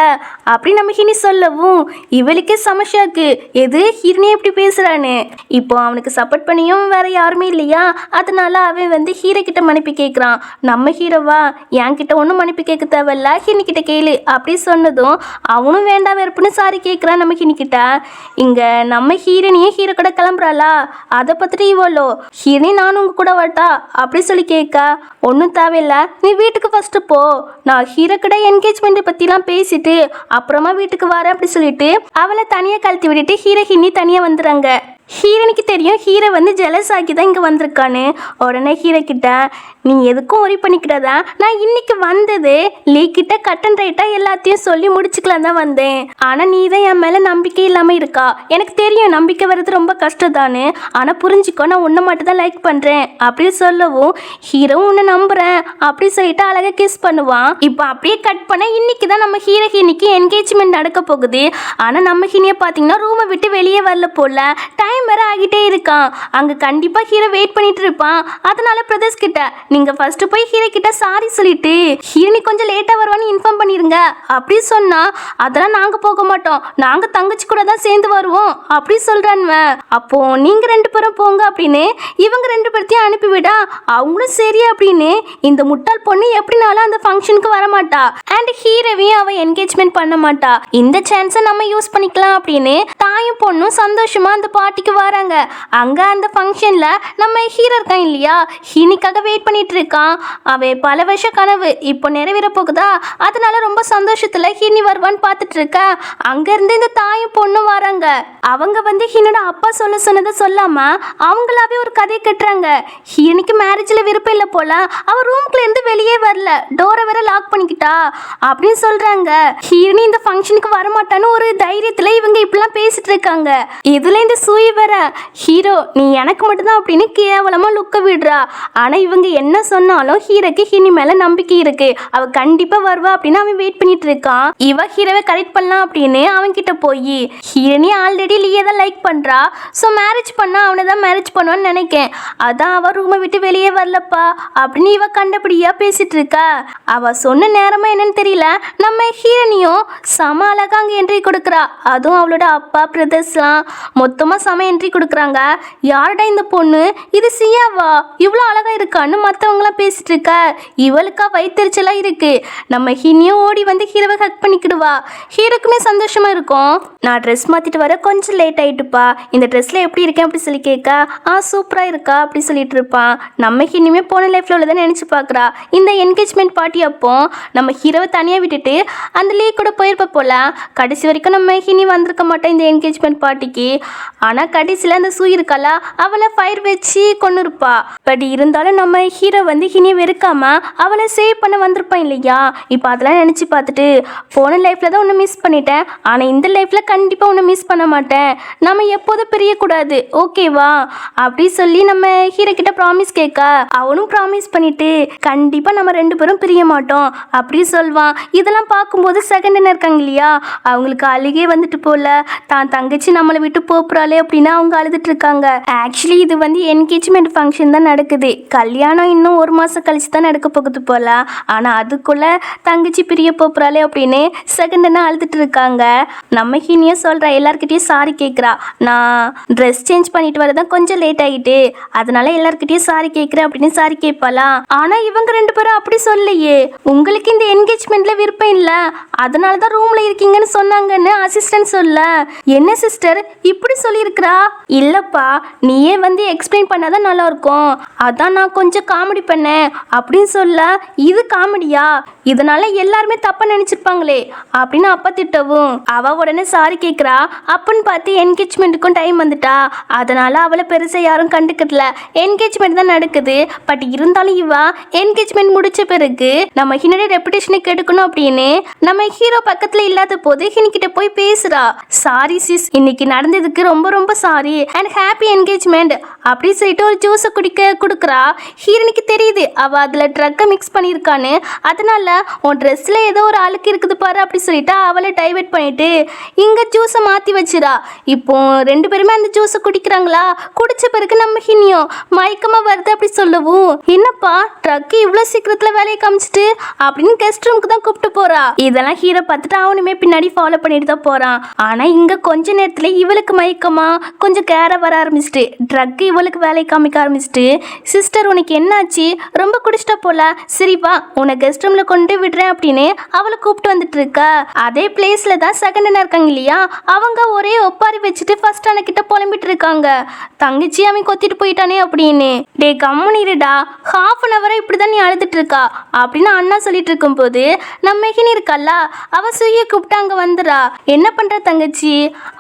அப்படி நம்ம ஹினி சொல்லவும் இவளுக்கே சமஷாக்கு, எது ஹீரோனியா இப்படி பேசுறான்னு. இப்போ அவனுக்கு சப்போர்ட் பண்ணியும் வேற யாருமே இல்லையா, அதனால அவன் வந்து ஹீரோ கிட்ட மன்னிப்பு கேட்கிறான். கேட்குறான். நம்ம ஹீரோவா என்கிட்ட ஒன்றும் மன்னிப்பு கேட்க தேவையில்ல, ஹினிக்கிட்ட கேளு அப்படி சொன்னதும் அவனும் வேண்டாம் வெறுப்புன்னு சாரி கேட்குறான் நம்ம ஹினிக்கிட்ட. இங்கே நம்ம ஹீரோனியே ஹீரோ கூட கிளம்புறாளா, அதை பார்த்துட்டு இவ்வளோ ஹீரோனி நானும் உங்க கூட வரட்டா அப்படி சொல்லி கேட்க, ஒன்றும் தேவையில்ல நீ வீட்டுக்கு ஃபஸ்ட்டு போ, நான் ஹீரோ கூட என்கேஜ்மெண்ட் பற்றிலாம் பேசிட்டு அப்புறமா வீட்டுக்கு வரேன் அப்படி சொல்லிட்டு அவளை தனியாக கழட்டி விட்டுட்டு ஹீரோ ஹின்னி தனியாக வந்துடுறாங்க. ஹீரோனுக்கு தெரியும் ஹீரோ வந்து ஜெலஸ் ஆகி தான் இங்கே வந்திருக்கான்னு. உடனே ஹீரோ கிட்ட நீ எதுக்கும் ஒரி பண்ணிக்கிட்டதா, நான் இன்னைக்கு வந்தது லீ கிட்ட கட் அண்ட் ரைட்டாக எல்லாத்தையும் சொல்லி முடிச்சுக்கலாம் தான் வந்தேன். ஆனால் நீ தான் என் மேலே நம்பிக்கை இல்லாமல் இருக்கா. எனக்கு தெரியும் நம்பிக்கை வர்றது ரொம்ப கஷ்டம் தானே, ஆனால் புரிஞ்சுக்கோ நான் உன்னை மட்டும் தான் லைக் பண்ணுறேன் அப்படின்னு சொல்லவும் ஹீரோவும் உன்னை நம்புகிறேன் அப்படி சொல்லிட்டு அழகாக கிஸ் பண்ணுவான். இப்போ அப்படியே கட் பண்ண இன்னைக்கு தான் நம்ம ஹீரோ ஹினிக்கு என்கேஜ்மெண்ட் நடக்க போகுது. ஆனால் நம்ம ஹினியை பார்த்தீங்கன்னா ரூமை விட்டு வெளியே வரல போல, டைம் வேற ஆகிட்டே இருக்கான். அங்க கண்டிப்பா ஹீரோ வெயிட் பண்ணிட்டு இருப்பான். அதனால பிரதர்ஸ் கிட்ட நீங்க ஃபர்ஸ்ட் போய் ஹீரோ கிட்ட சாரி சொல்லிட்டு ஹீரோனி கொஞ்சம் லேட்டா வருவான்னு இன்ஃபார்ம் பண்ணிருங்க அப்படி சொன்னா, அதெல்லாம் நாங்க போக மாட்டோம், நாங்க தங்கச்சி கூட தான் சேர்ந்து வருவோம் அப்படி சொல்றான்வன். அப்போ நீங்க ரெண்டு பேரும் போங்க அப்படின்னு இவங்க ரெண்டு பேர்த்தையும் அனுப்பிவிடா. அவங்களும் சரி அப்படின்னு இந்த முட்டாள் பொண்ணு எப்படினாலும் அந்த ஃபங்க்ஷனுக்கு வரமாட்டா அண்ட் ஹீரோவையும் அவ என்கேஜ்மெண்ட் பண்ண மாட்டா. இந்த சான்ஸை நம்ம யூஸ் பண்ணிக்கலாம் அப்படின்னு தாயும் பொண்ணும் சந்தோஷமா அந்த பார்ட்டிக்கு வராங்க. அங்க அந்த ஃபங்க்ஷன்ல நம்ம ஹீரோ இருக்கான் இல்லையா, ஹீனிக்காக வெயிட் பண்ணிட்டு இருக்கான். அவன் பல வருஷ கனவு இப்போ நிறைவேற போகுதா, அதனால ரொம்ப சந்தோஷத்துல ஹீனி வருவான்னு பார்த்துட்டு இருக்க. அங்க இருந்து இந்த தாயும் பொண்ணும் வராங்க. அவங்க வந்து ஹீனோட அப்பா சொல்ல சொன்னதை சொல்லாம அவங்களாவே ஒரு கதையை கட்டுறாங்க. ஹீனிக்கு மேரேஜ்ல விருப்பம் இல்லை போல, அவ ரூம்குள்ள இருந்து வெளியே வரல, டோரை வேற லாக் பண்ணிக்கிட்டா அப்படின்னு சொல்றாங்க. ஹீனி இந்த ஃபங்க்ஷனுக்கு வரமாட்டான்னு ஒரு தைரியத்துல இவங்க இப்படிலாம் பேசிட்டு இருக்காங்க. இதுல இந்த சூய் வேற ஹீரோ நீ எனக்கு மட்டும்தான் அப்படின்னு கேவலமா லுக்க விடுறா. ஆனா இவங்க என்ன சொன்னாலும் ஹீரோக்கு ஹீனி மேல நம்பிக்கை இருக்கு, அவ கண்டிப்பா வருவா அப்படின்னு அவன் வெயிட் பண்ணிட்டு இருக்கான். இவ ஹீரோவை கரெக்ட் பண்ணலாம் அப்படின்னு அவன் கிட்ட போய் ஹீரோனி ஆல்ரெடி லீயை தான் லைக் பண்றா, ஸோ மேரேஜ் பண்ணா அவனை தான் மேரேஜ் பண்ணுவான்னு நினைக்கேன், அதான் அவ ரூமை விட்டு வெளியே வரலப்பா அப்படின்னு இவ கண்டபடியா பேசிட்டு இருக்கா. அவ சொன்ன நேரமா என்னன்னு தெரியல, நம்ம ஹீரோனியும் சம அழகா அங்க என்ட்ரி கொடுக்குறா. அதுவும் அவளோட அப்பா பிரதர்ஸ்லாம் மொத்தமா சம என்ட்ரி கொடுக்குறாங்க. யாருடா இந்த பொண்ணு, இது சியாவா, இவ்வளோ அழகா இருக்கான்னு மற்றவங்களாம் பேசிட்டு இருக்க. இவளுக்கா வயிற்றுச்சலா இருக்கு. நம்ம ஹினியும் ஓடி வந்து ஹீரோவை ஹக் பண்ணிக்கிடுவா. ஹீரோக்குமே சந்தோஷமா இருக்கும். நான் ட்ரெஸ் மாத்திட்டு வர கொஞ்சம் லேட் ஆயிட்டுப்பா, இந்த ட்ரெஸ்ல எப்படி இருக்கேன் அப்படி சொல்லி கேட்க, சூப்பரா இருக்கா அப்படி சொல்லிட்டு இருப்பான். நம்ம ஹினியுமே போன லைஃப்ல உள்ளதான் நினைச்சு பார்க்குறா. இந்த என்கேஜ்மெண்ட் பார்ட்டி அப்போ நம்ம ஹீரோவை தனியாக விட்டுட்டு அந்த லீ கூட போயிருப்ப போல. கடைசி வரைக்கும் நம்ம ஹினி வந்திருக்க மாட்டோம் இந்த என்கேஜ்மெண்ட் பார்ட்டிக்கு. ஆனால் கடைசியில் அந்த சூ இருக்கால அவளை ஃபயர் வச்சு கொண்டு இருப்பா. பட் இருந்தாலும் நம்ம ஹீரோ வந்து ஹினியை வெறுக்காம அவளை சேவ் பண்ண வந்திருப்பான் இல்லையா. இப்போ அதெல்லாம் நினச்சி பார்த்துட்டு போன லைஃப்பில் தான் ஒன்று மிஸ் பண்ணிட்டேன், ஆனால் இந்த லைஃப்பில் கண்டிப்பாக ஒன்று மிஸ் பண்ண மாட்டேன், நம்ம எப்போதும் பிரியக்கூடாது ஓகேவா அப்படி சொல்லி நம்ம ஹீரோ கிட்ட ப்ராமிஸ் கேட்க, அவனும் ப்ராமிஸ் பண்ணிட்டு கண்டிப்பாக நம்ம ரெண்டு பேரும் பிரிய மாட்டோம் அப்படி சொல்வான். இதெல்லாம் பார்க்கும்போது செகண்ட் என்ன இருக்காங்க இல்லையா, அவங்களுக்கு அழுகே வந்துட்டு போல, தான் தங்கச்சி நம்மளை விட்டு போறாளே அப்படின்னு அவங்க அழுதுட்டு இருக்காங்க. ஆக்சுவலி இது வந்து என்கேஜ்மெண்ட் ஃபங்க்ஷன் தான் நடக்குது, கல்யாணம் இன்னும் ஒரு மாதம் கழிச்சு தான் நடக்க போகுது போல. ஆனால் அதுக்குள்ள தங்கச்சி பிரிய போறாளே அப்படின்னு செகண்ட் என்ன அழுதுட்டு இருக்காங்க. நம்ம ஹீனியே சொல்கிறா, எல்லார்கிட்டையும் சாரி கேட்குறா, நான் ட்ரெஸ் சேஞ்ச் பண்ணிட்டு வரதான் கொஞ்சம் லேட் ஆகிட்டு அதனால எல்லார்கிட்டையும் சாரி கேட்குறேன் அப்படின்னு சாரி கேட்பாளா. ஆனால் இவங்க ரெண்டு பேரும் அப்படி சொல்லையே, உங்களுக்கு இந்த என்கேஜ்மெண்ட்ல விருப்பம் இல்லை அதனால தான் ரூம்ல இருக்கீங்கன்னு சொன்னாங்கன்னு அசிஸ்டன்ட் சொல்ல. என்ன சிஸ்டர் இப்படி சொல்லியிருக்கிறா? இல்லப்பா நீயே வந்து எக்ஸ்பிளைன் பண்ணாதான் நல்லா இருக்கும், அதான் நான் கொஞ்சம் காமெடி பண்ணேன் அப்படின்னு சொல்ல. இது காமெடியா, இதனால எல்லாருமே தப்பா நினைச்சிருப்பாங்களே அப்படின்னு அப்பா திட்டவும் அவ உடனே சாரி கேட்குறா. அப்பன்னு பார்த்து என்கேஜ்மெண்ட்டுக்கும் டைம் வந்துட்டா, அதனால அவளை பெருசாக யாரும் கண்டுக்கல, என்கேஜ்மெண்ட் தான் நடக்குது. பட் இருந்தாலும் இவா என்கேஜ்மெண்ட் முடிச்ச பிறகு நம்ம ஹினோட ரெப்புடேஷனை கெடுக்கணும் அப்படின்னு நம்ம ஹீரோ பக்கத்துல இல்லாத போது ஹினிக்கிட்ட போய் பேசுறா. சாரி சிஸ், இன்னைக்கு நடந்ததுக்கு ரொம்ப ரொம்ப சாரி அண்ட் ஹாப்பி என்கேஜ்மெண்ட் அப்படி சொல்லிட்டு ஒரு ஜூஸை குடிக்க கொடுக்குறா. ஹீரோனுக்கு தெரியுது அவ அதுல ட்ரக்கை மிக்ஸ் பண்ணியிருக்கான்னு, அதனால உன் ட்ரெஸ்ல ஏதோ ஒரு அழுக்கு இருக்குது பாரு அப்படி சொல்லிட்டு அவளை டைவர்ட் பண்ணிட்டு இங்க ஜூஸை மாத்தி வச்சிரா. இப்போ 2 பேருமே அந்த ஜூஸை குடிக்கிறாங்களா, குடிச்ச பிறகு நம்ம ஹினியும் மயக்கமா வருது அப்படி சொல்லவும், என்னப்பா ட்ரக் இவ்வளவு சீக்கிரத்துல வேலையை காமிச்சிட்டு அப்படின்னு கெஸ்ட் ரூமுக்கு தான் கூப்பிட்டு போறா. இதெல்லாம் ஹீரோ பார்த்துட்டு அவனுமே பின்னாடி ஃபாலோ பண்ணிட்டு தான் போறான். ஆனா இங்க கொஞ்ச நேரத்துல இவளுக்கு மயக்கமா கொஞ்சம் கேர வர ஆரம்பிச்சிட்டு ட்ரக் இவளுக்கு வேலையை காமிக்க ஆரம்பிச்சிட்டு, சிஸ்டர் உனக்கு என்னாச்சு, ரொம்ப குடிச்சிட்டா போல, சரி வா உன்னை கெஸ்ட் ரூம்ல கொண்டு விடுறேன் அப்படின்னு அவளை கூப்பிட்டு வந்துட்டு இருக்கா. அதே பிளேஸ்ல தான் செகண்ட் அண்ணா இருக்காங்க இல்லையா, அவங்க ஒரே ஒப்பாரி வச்சுட்டு ஃபர்ஸ்ட் அண்ணா கிட்ட புலம்பிட்டு இருக்காங்க. தங்கச்சி அவன் கொத்திட்டு போயிட்டானே அப்படின்னு. டே கம்முனிருடா, ஹாஃப் அன் ஹவரா இப்படிதான் நீ அழுதுட்டு இருக்கா அப்படின்னு அண்ணா சொல்லிட்டு இருக்கும் போது நம்ம மெஹினி இருக்கல்ல, அவ சூயை கூப்பிட்டு அங்க வந்துடா. என்ன பண்ற தங்கச்சி,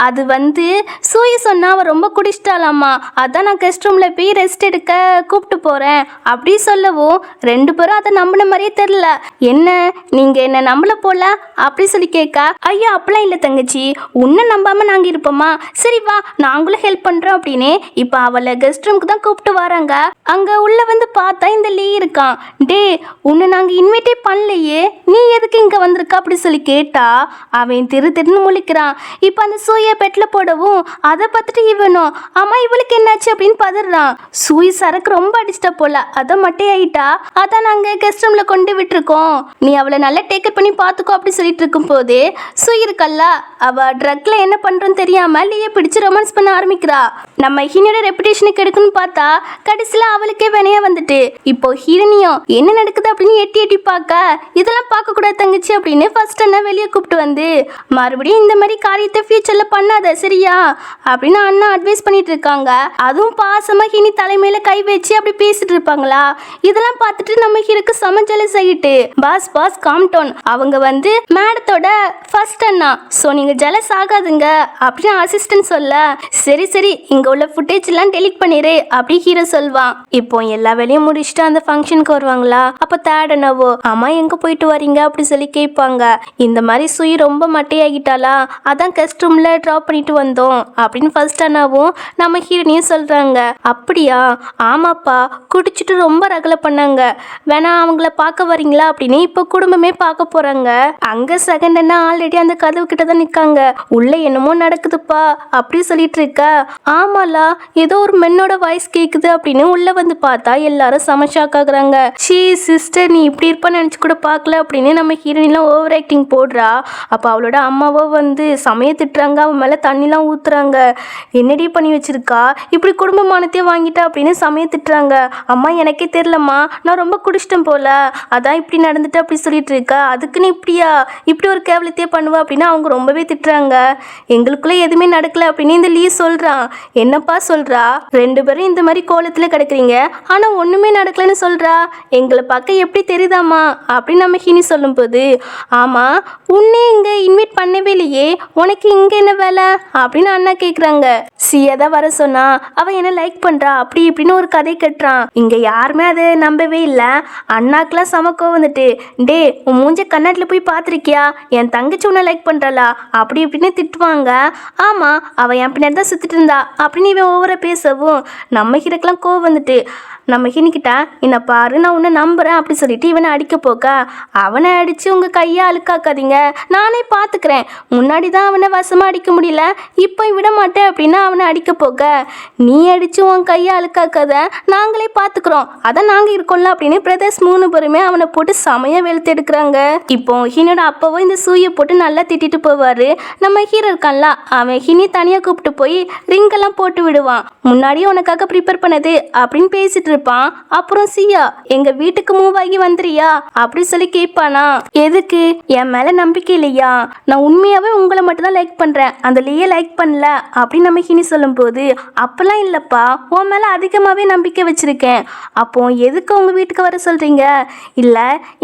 அது வந்து சூயை சொன்னா அவ ரொம்ப குடிச்சிட்டாலாமா, அதான் நான் கெஸ்ட் ரூம்ல போய் ரெஸ்ட் எடுக்க கூப்பிட்டு போறேன் அப்படி சொல்லவும் 2 பேரும் அதை நம்பின மாதிரியே தெரியல. என்ன நீங்க என்ன நம்பல போல அப்படி சொல்லி கேட்க, ஐயா அப்பெல்லாம் இல்லை தங்கச்சி, உன்னை நம்பாம நாங்க இருப்போமா, சரி வா நாங்களும் ஹெல்ப் பண்றோம் அப்படின்னு இப்ப அவளை கெஸ்ட் ரூமுக்கு தான் கூப்பிட்டு வராங்க. அங்க உள்ள வந்து பார்த்தா இந்த லீ இருக்கான். டே உன்னை நாங்க இன்வைட்டே பண்ணலையே, நீ எதுக்கு இங்க வந்திருக்க அப்படி சொல்லி கேட்டா அவன் திருன்னு முழிக்கிறான். இப்ப அந்த சூயை பெட்ல போடவும் அதை பார்த்துட்டு இவனும் ஆமா இவளுக்கு என்னாச்சு அப்படின்னு பதறான். சூய் சரக்கு ரொம்ப அடிச்சிட்டா போல, அதை மட்டே ஆயிட்டா, அதான் நாங்க கெஸ்ட் ரூம்ல கொண்டு விட்டுருக்கோம், நீ அவளை நல்லா டேக்கர் பண்ணி பாத்துக்கோ அப்படி சொல்லிட்டு இருக்கும் போதே சூய் இருக்கல்ல, அவ ட்ரக்ல என்ன பண்றோன்னு தெரியாம லீயை பிடிச்சு ரொமான்ஸ் பண்ண ஆரம்பிக்கிறா. நம்ம ஹீரோட ரெப்புடேஷனுக்கு எடுக்குன்னு பார்த்தா கடைசியில அவளுக்கே வினையா வந்துட்டு இப்போ ஹீரோனியும் என்ன நடக்குது அப்படின்னு எட்டி எட்டி பார்க்க, இதெல்லாம் பார்க்க கூடாது தங்கச்சி அப்படின்னு ஃபர்ஸ்ட் அண்ணா வெளியே கூப்பிட்டு வந்து மறுபடியும் இந்த மாதிரி காரியத்தை ஃபியூச்சர்ல பண்ணாத சரியா அப்படின்னு அண்ணா அட்வைஸ் பண்ணிட்டு இருக்காங்க. அதுவும் பாசமா ஹீனி தலைமையில கை வச்சு அப்படி பேசிட்டு இருப்பாங்களா. இதெல்லாம் பார்த்துட்டு நம்ம ஹீரோக்கு செம ஜெலஸ் ஆகிட்டு, பாஸ் காம்டவுன் அவங்க வந்து மேடத்தோட ஃபர்ஸ்ட் அண்ணா, ஸோ நீங்க ஜெலஸ் ஆகாதுங்க அப்படின்னு அசிஸ்டன்ட் சொல்ல, சரி இங்க உள்ள ஃபுட்டேஜ் எல்லாம் டெலீட் பண்ணிரு அப்படி ஹீரோ சொல்வான். இப்போ எல்லா வேலையும் முடிச்சுட்டு அந்த ஃபங்க்ஷனுக்கு வருவாங்களா, அப்ப தேர்ட் அண்ணாவோ அம்மா எங்க போயிட்டு வரீங்க அப்படி சொல்லி கேட்பாங்க. இந்த மாதிரி சுயி ரொம்ப மட்டையாகிட்டாளா, அதான் கெஸ்ட் ரூம்ல ட்ராப் பண்ணிட்டு வந்தோம் அப்படின்னு ஃபர்ஸ்ட் அண்ணாவும் நம்ம ஹீரோனையும் சொல்றாங்க. அப்படியா, ஆமாப்பா குடிச்சிட்டு ரொம்ப ரகலை பண்ணாங்க, வேணா அவங்கள பார்க்க வரீங்களா அப்படின்னு இப்போ குடும்பமே பார்க்க போறாங்க. அங்க செகண்ட் அண்ணா ஆல்ரெடி அந்த கதவு கிட்ட தான் நிக்காங்க. உள்ள என்னமோ நடக்குதுப்பா அப்படி சொல்லிட்டு இருக்க, ஆமாலா ஏதோ ஒரு மென்னோட வாய்ஸ் கேக்குது அப்படின்னு உள்ள வந்து பார்த்தா எல்லாரும் செம ஷாக் ஆகுறாங்க. ஷீ சிஸ்டர் நீ இப்படி இருப்பான்னு நினைச்சு கூட பார்க்கல அப்படின்னு நம்ம ஹீரோயின்லாம் ஓவர் ஆக்டிங் போடுறா. அப்போ அவளோட அம்மாவோ வந்து சமைய திட்டுறாங்க, அவன் மேலே தண்ணிலாம் ஊத்துறாங்க. என்னடி பண்ணி வச்சிருக்கா, இப்படி குடும்பமானத்தையே வாங்கிட்டா அப்படின்னு சமைய திட்டுறாங்க. அம்மா எனக்கே தெரியலம்மா, நான் ரொம்ப குடிச்சிட்டேன் போல, அதான் இப்படி நடந்துட்டு அப்படி சொல்லிட்டு இருக்கா, அதுக்குன்னு இப்படியா இப்படி ஒரு கேவலத்தையே பண்ணுவா அப்படின்னு அவங்க ரொம்பவே திட்டுறாங்க. எங்களுக்குள்ள எதுவுமே நடக்கல அப்படின்னு இந்த லீ சொல்றான். என்னப்பா சொல்றா, 2 பேரும் இந்த மாதிரி கோலத்துல கிடக்குறீங்க ஆனா ஒண்ணுமே நடக்கலன்னு சொல்றா, எங்களை பார்க்க எப்படி தெரியுதாமா அப்படின்னு நம்ம ஹினி சொல்லும் போது, ஆமா உன்னே இங்க இன்வைட் பண்ணவே இல்லையே, உனக்கு இங்க என்ன வேலை அப்படின்னு அண்ணா கேக்குறாங்க. சியதான் வர சொன்னா, அவ என்ன லைக் பண்றா அப்படி இப்படின்னு ஒரு கதை கட்டுறான். இங்க யாருமே அதை நம்பவே இல்லை. அண்ணாக்கெல்லாம் சமக்கோ வந்துட்டு, டே உன் மூஞ்ச கண்ணாட்டில் போய் பார்த்துருக்கியா, என் தங்கச்சி உன்னை லைக் பண்றாளா அப்படி இப்படின்னு திட்டுவாங்க. ஆமா அவ என் பின்னாடி தான் சுத்திட்டு இருந்தா அப்படின்னு இவன் ஓவரா பேசவும் நம்ம ஹீரோக்கெல்லாம் கோவம் வந்துட்டு, நம்ம ஹினிக்கிட்ட என்னை பாரு நான் உன்னை நம்புறேன் அப்படி சொல்லிட்டு இவனை அடிக்க போக்க, அவனை அடிச்சு உங்க கையை அழுக்காக்காதீங்க நானே பார்த்துக்கிறேன், முன்னாடி தான் அவனை வசமா அடிக்க முடியல இப்போ விட மாட்டேன் அப்படின்னா அவனை அடிக்க போக்க, நீ அடிச்சு உன் கையை அழுக்காக்காத நாங்களே பார்த்துக்கிறோம் அதான் நாங்கள் இருக்கோம்ல அப்படின்னு பிரதர்ஸ் 3 பேருமே அவனை போட்டு செமையா வெளுத்து எடுக்கிறாங்க. இப்போ ஹினியோட அப்பாவும் இந்த சூயை போட்டு நல்லா திட்டிட்டு போவாரு. நம்ம ஹீரோ இருக்கான்ல, அவன் ஹினி தனியாக கூப்பிட்டு போய் ரிங்கெல்லாம் போட்டு விடுவான். முன்னாடியே உனக்காக ப்ரிப்பேர் பண்ணது அப்படின்னு பேசிட்டு இருப்பான். அப்புறம் சியா எங்க வீட்டுக்கு மூவ் ஆகி வந்துறியா அப்படி சொல்லி கேட்பானா. எதுக்கு, என் மேல நம்பிக்கை இல்லையா, நான் உண்மையாவே உங்களை மட்டும் தான் லைக் பண்றேன், அந்த லீயை லைக் பண்ணல அப்படின்னு நம்ம ஹினி சொல்லும் போது, அப்பெல்லாம் இல்லப்பா உன் மேல அதிகமாவே நம்பிக்கை வச்சிருக்கேன், அப்போ எதுக்கு உங்க வீட்டுக்கு வர சொல்றீங்க, இல்ல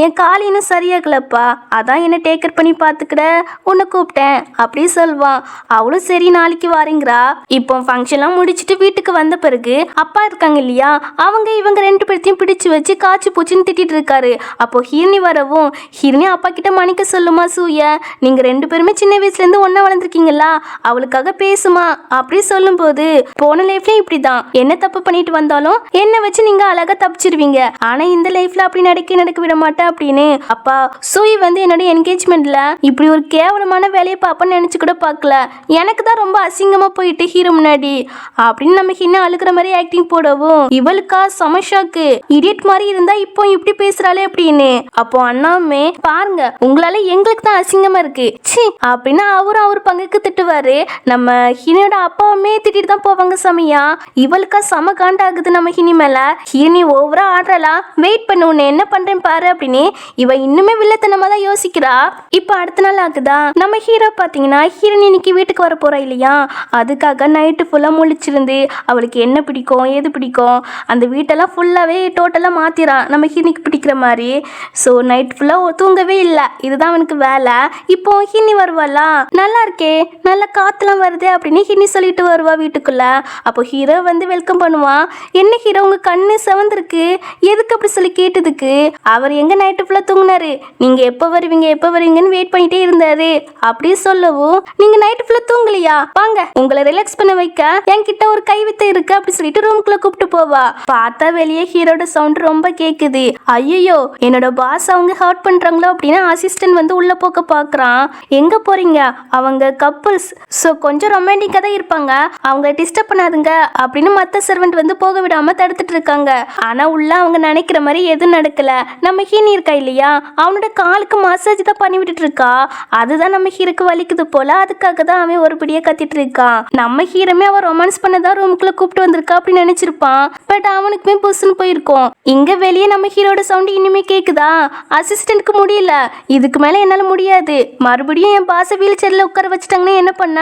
என் கால் இன்னும் சரியாகலப்பா அதான் என்ன டேக்கர் பண்ணி பார்த்துக்கிட உன்னை கூப்பிட்டேன் அப்படி சொல்வான். அவளும் சரி நாளைக்கு வாரீங்கிறா. இப்போ ஃபங்க்ஷன்லாம் முடிச்சுட்டு வீட்டுக்கு வந்த பிறகு அப்பா இருக்காங்க இல்லையா, அவங்க அவங்க இவங்க 2 பேர்த்தையும் பிடிச்சு வச்சு காய்ச்சி பூச்சின்னு திட்டிட்டு இருக்காரு. அப்போ ஹீரணி வரவும் ஹீரணி அப்பா கிட்ட மன்னிக்க சொல்லுமா சூய, நீங்க 2 பேருமே சின்ன வயசுல இருந்து ஒன்னா வளர்ந்துருக்கீங்களா, அவளுக்காக பேசுமா அப்படி சொல்லும்போது, போன லைஃப்லயும் இப்படிதான் என்ன தப்பு பண்ணிட்டு வந்தாலும் என்ன வச்சு நீங்க அழகா தப்பிச்சிருவீங்க, ஆனா இந்த லைஃப்ல அப்படி நடக்க விட மாட்டேன் அப்படின்னு. அப்பா சூய் வந்து என்னோட என்கேஜ்மெண்ட்ல இப்படி ஒரு கேவலமான வேலையை பாப்பன்னு நினைச்சு கூட பார்க்கல, எனக்கு தான் ரொம்ப அசிங்கமா போயிட்டு ஹீரோ முன்னாடி அப்படின்னு நம்ம ஹின்னா அழுகிற மாதிரி ஆக்டிங் போடவும் இவளுக்கா சமஷாக்கு இடியட் மாதிரி இருந்தா இப்போ இப்படி பேசுறாளே அப்படின்னு. அப்போ அண்ணாமே பாருங்க உங்களால எங்களுக்கு தான் அசிங்கமா இருக்கு சி அப்படின்னு அவரும் அவர் பங்குக்கு திட்டுவாரு. நம்ம ஹினியோட அப்பாவுமே திட்டிட்டு தான் போவாங்க சமையா. இவளுக்கா சம காண்டாகுது நம்ம ஹினி மேல. ஹினி ஓவரா ஆடுறலா, வெயிட் பண்ணு உன்னை என்ன பண்றேன் பாரு அப்படின்னு இவ இன்னுமே வில்லத்தனமா தான் யோசிக்கிறா. இப்ப அடுத்த நாள் ஆகுதா, நம்ம ஹீரோ பாத்தீங்கன்னா ஹீரோனி இன்னைக்கு வீட்டுக்கு வர போறா இல்லையா, அதுக்காக நைட்டு ஃபுல்லா முழிச்சிருந்து அவளுக்கு என்ன பிடிக்கும் எது பிடிக்கும் அந்த வீட்டெல்லாம் ஃபுல்லாவே டோட்டலா மாத்திரான் நம்ம ஹீனிக்கு பிடிக்கிற மாதிரி. ஸோ நைட் ஃபுல்லா தூங்கவே இல்லை, இதுதான் அவனுக்கு வேலை. இப்போ ஹின்னி வருவாளா, நல்லா இருக்கே நல்ல காத்துலாம் வருதே அப்படின்னு ஹின்னி சொல்லிட்டு வருவா வீட்டுக்குள்ள. அப்போ ஹீரோ வந்து வெல்கம் பண்ணுவான். என்ன ஹீரோ உங்க கண்ணு செவந்திருக்கு எதுக்கு அப்படி சொல்லி கேட்டதுக்கு, அவர் எங்க நைட்டு ஃபுல்லா தூங்கினாரு, நீங்க எப்போ வருவீங்கன்னு வெயிட் பண்ணிட்டே இருந்தாரு அப்படி சொல்லவும், நீங்க நைட்டு ஃபுல்லா தூங்கலையா, வாங்க உங்களை ரிலாக்ஸ் பண்ண வைக்க என்கிட்ட ஒரு கைவித்தை இருக்கு அப்படி சொல்லிட்டு ரூம்குள்ள கூப்பிட்டு போவா. பார்த்தா வெளியே ஹீரோட சவுண்ட் ரொம்ப கேக்குது. ஐயோ என்னோட பாஸ் அவங்க ஹர்ட் பண்றாங்களோ அப்படின்னு அசிஸ்டன்ட் வந்து உள்ள போக்க பாக்குறான். எங்க போறீங்க, அவங்க கப்புள்ஸ், ஸோ கொஞ்சம் ரொமான்டிக்கா தான் இருப்பாங்க, அவங்க டிஸ்டர்ப் பண்ணாதுங்க அப்படின்னு மற்ற சர்வெண்ட் வந்து போக விடாம தடுத்துட்டு இருக்காங்க. ஆனா உள்ள அவங்க நினைக்கிற மாதிரி எதுவும் நடக்கல. நம்ம ஹீனி இருக்கா இல்லையா, அவனோட காலுக்கு மசாஜ் தான் பண்ணி விட்டுட்டு இருக்கா. அதுதான் நம்ம ஹீரோக்கு வலிக்குது போல, அதுக்காக தான் அவன் ஒருபடியா கத்திட்டு இருக்கான். நம்ம ஹீரோமே அவன் ரொமான்ஸ் பண்ணதான் ரூமுக்குள்ள கூப்பிட்டு வந்திருக்கா அப்படின்னு நினைச்சிருப்பான். பட் அவனுக்குமே புஷ்னு போயிருக்கும். இங்க வெளியே நம்ம ஹீரோட சவுண்ட் இனிமே கேக்குதா, அசிஸ்டன்ட்க்கு முடியல, இதுக்கு மேல என்னால முடியாது, மறுபடியும் என் பாச வீல் சேர்ல உட்கார வச்சுட்டாங்கன்னா என்ன பண்ண,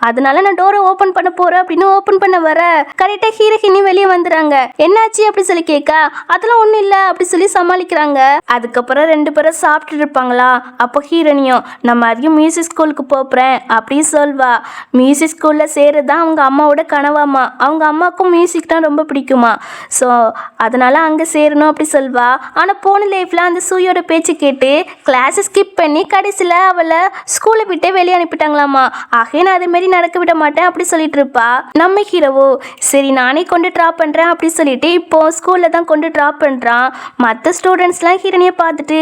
அதனால நான் டோரை ஓபன் பண்ண போறேன் அப்படின்னு ஓபன் பண்ண வர கரெக்டா ஹீரோ ஹினி வெளியே வந்துறாங்க. என்னாச்சு அப்படி சொல்லி கேட்க, அதெல்லாம் ஒண்ணும் இல்ல அப்படி சொல்லி சமாளிக்கிறாங்க. அதுக்கப்புறம் 2 பேரும் சாப்பிட்டு இருப்பாங்களா. அப்போ ஹீரோனியும் நம்ம அதிகம் மியூசிக் ஸ்கூலுக்கு போறேன் அப்படி சொல்வா. மியூசிக் ஸ்கூல்ல சேருதான் அவங்க அம்மாவோட கனவாமா, அவங்க அம்மாவுக்கும் மியூசிக் தான் ரொம்ப பிடிக்குமா. ஸோ அதனால அங்க சேரணும் அப்படி சொல்வா. ஆனா போன லைஃப்ல அந்த சூயோட பேச்சு கேட்டு கிளாஸ் ஸ்கிப் பண்ணி கடைசியில் அவளை ஸ்கூலை விட்டே வெளியே அனுப்பிட்டாங்களாமா. ஆகவே நான் அதே மாதிரி நடக்க விட மாட்டேன் அப்படி சொல்லிட்டு இருப்பா. நம்ம ஹீரோவோ சரி நானே கொண்டு ட்ராப் பண்றேன் அப்படி சொல்லிட்டு இப்போ ஸ்கூல்ல தான் கொண்டு ட்ராப் பண்றான். மற்ற ஸ்டூடெண்ட்ஸ்லாம் ஹீரோனியை பார்த்துட்டு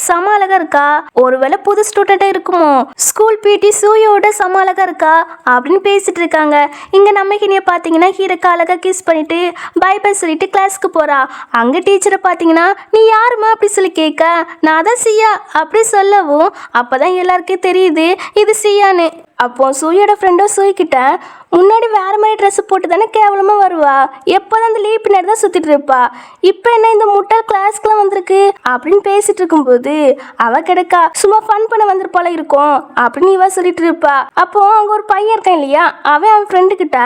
சம அழகா இருக்கா, ஒருவேளை புது ஸ்டூடெண்டா இருக்குமோ, ஸ்கூல் பிடி சூயோட சம அழகா இருக்கா அப்படின்னு பேசிட்டு இருக்காங்க. இங்க நம்ம ஹீரோனியை பார்த்தீங்கன்னா ஹீரோக்கு அழகா கிஸ் பண்ணிட்டு பை பை சொல்லிட்டு கிளாஸ்க்கு போறா. அங்க டீச்சரை பார்த்தீங்கன்னா நீ யாருமா அப்படி சொல்லி கேட்க, நான் தான் சியா அப்படி சொல்லவும் அப்பதான் எல்லாருக்கும் தெரியுது இது சியான்னு. அப்போ சூயோட ஃப்ரெண்டோ சூய்கிட்ட முன்னாடி வேற மாதிரி ட்ரெஸ் போட்டு தானே கேவலமா வருவா, எப்போதான் அந்த லீவ் பின்னாடி தான் சுத்திட்டு இருப்பா, இப்போ என்ன இந்த முட்டாள் கிளாஸ்க்குலாம் வந்திருக்கு அப்படின்னு பேசிட்டு இருக்கும்போது அவ கிடக்கா சும்மா ஃபன் பண்ண வந்திருப்பால இருக்கும் அப்படின்னு இவ சொல்லிட்டு இருப்பா. அப்போ அங்க ஒரு பையன் இருக்கான் இல்லையா, அவன் ஃப்ரெண்டு கிட்ட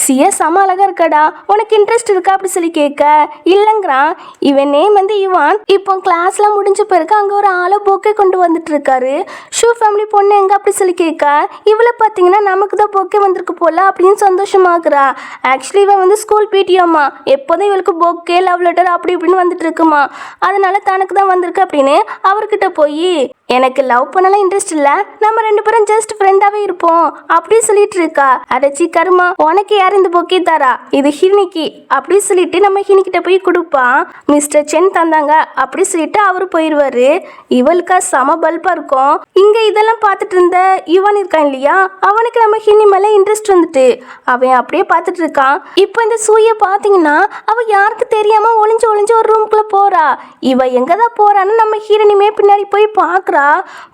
சியா சம அழகா இருக்காடா உனக்கு இன்ட்ரெஸ்ட் இருக்கா அப்படி சொல்லி கேட்க இல்லைங்கிறான். இவன் நேம் வந்து இவான். இப்போ கிளாஸ்லாம் முடிஞ்ச பிறகு அங்க ஒரு ஆளை பொக்கே கொண்டு வந்துட்டு இருக்காரு. ஷூ ஃபேமிலி பொண்ணு எங்க அப்படி சொல்லி கேட்க இவளை பார்த்தீங்கன்னா நமக்கு தான் பொக்கே வந்திருக்கு போல அப்படின்னு சந்தோஷமாக்குறா. ஆக்சுவலி இவன் வந்து ஸ்கூல் பிடிஎம்மா, எப்போதும் இவளுக்கு பொக்கே லவ் லெட்டர் அப்படி இப்படின்னு வந்துட்டு இருக்குமா, அதனால தனக்கு தான் வந்திருக்கு அப்படின்னு அவர்கிட்ட போய் எனக்கு லவ் பண்ணலாம் இன்ட்ரெஸ்ட் இல்லை, நம்ம 2 பேரும் ஜஸ்ட் ஃப்ரெண்டாகவே இருப்போம் அப்படி சொல்லிட்டு இருக்கா. அடச்சி கருமா உனக்கு யார் இந்த பொக்கே தாரா, இது ஹினிக்கு அப்படி சொல்லிட்டு நம்ம ஹினிக்கிட்ட போய் கொடுப்பான். மிஸ்டர் சென் தந்தாங்க அப்படி சொல்லிட்டு அவரு போயிடுவாரு. இவளுக்கா சம பல்பா இருக்கும். இங்க இதெல்லாம் பார்த்துட்டு இருந்த இவன் இருக்கான் இல்லையா, அவனுக்கு நம்ம ஹினி மேல இன்ட்ரெஸ்ட் வந்துட்டு அவன் அப்படியே பார்த்துட்டு இருக்கான். இப்போ இந்த சூயை பார்த்தீங்கன்னா அவ யாருக்கு தெரியாம ஒளிஞ்சு ஒளிஞ்சு ஒரு ரூம்குள்ள போறா. இவ எங்கதான் போறான்னு நம்ம ஹீரோனிமே பின்னாடி போய் பார்க்குறா.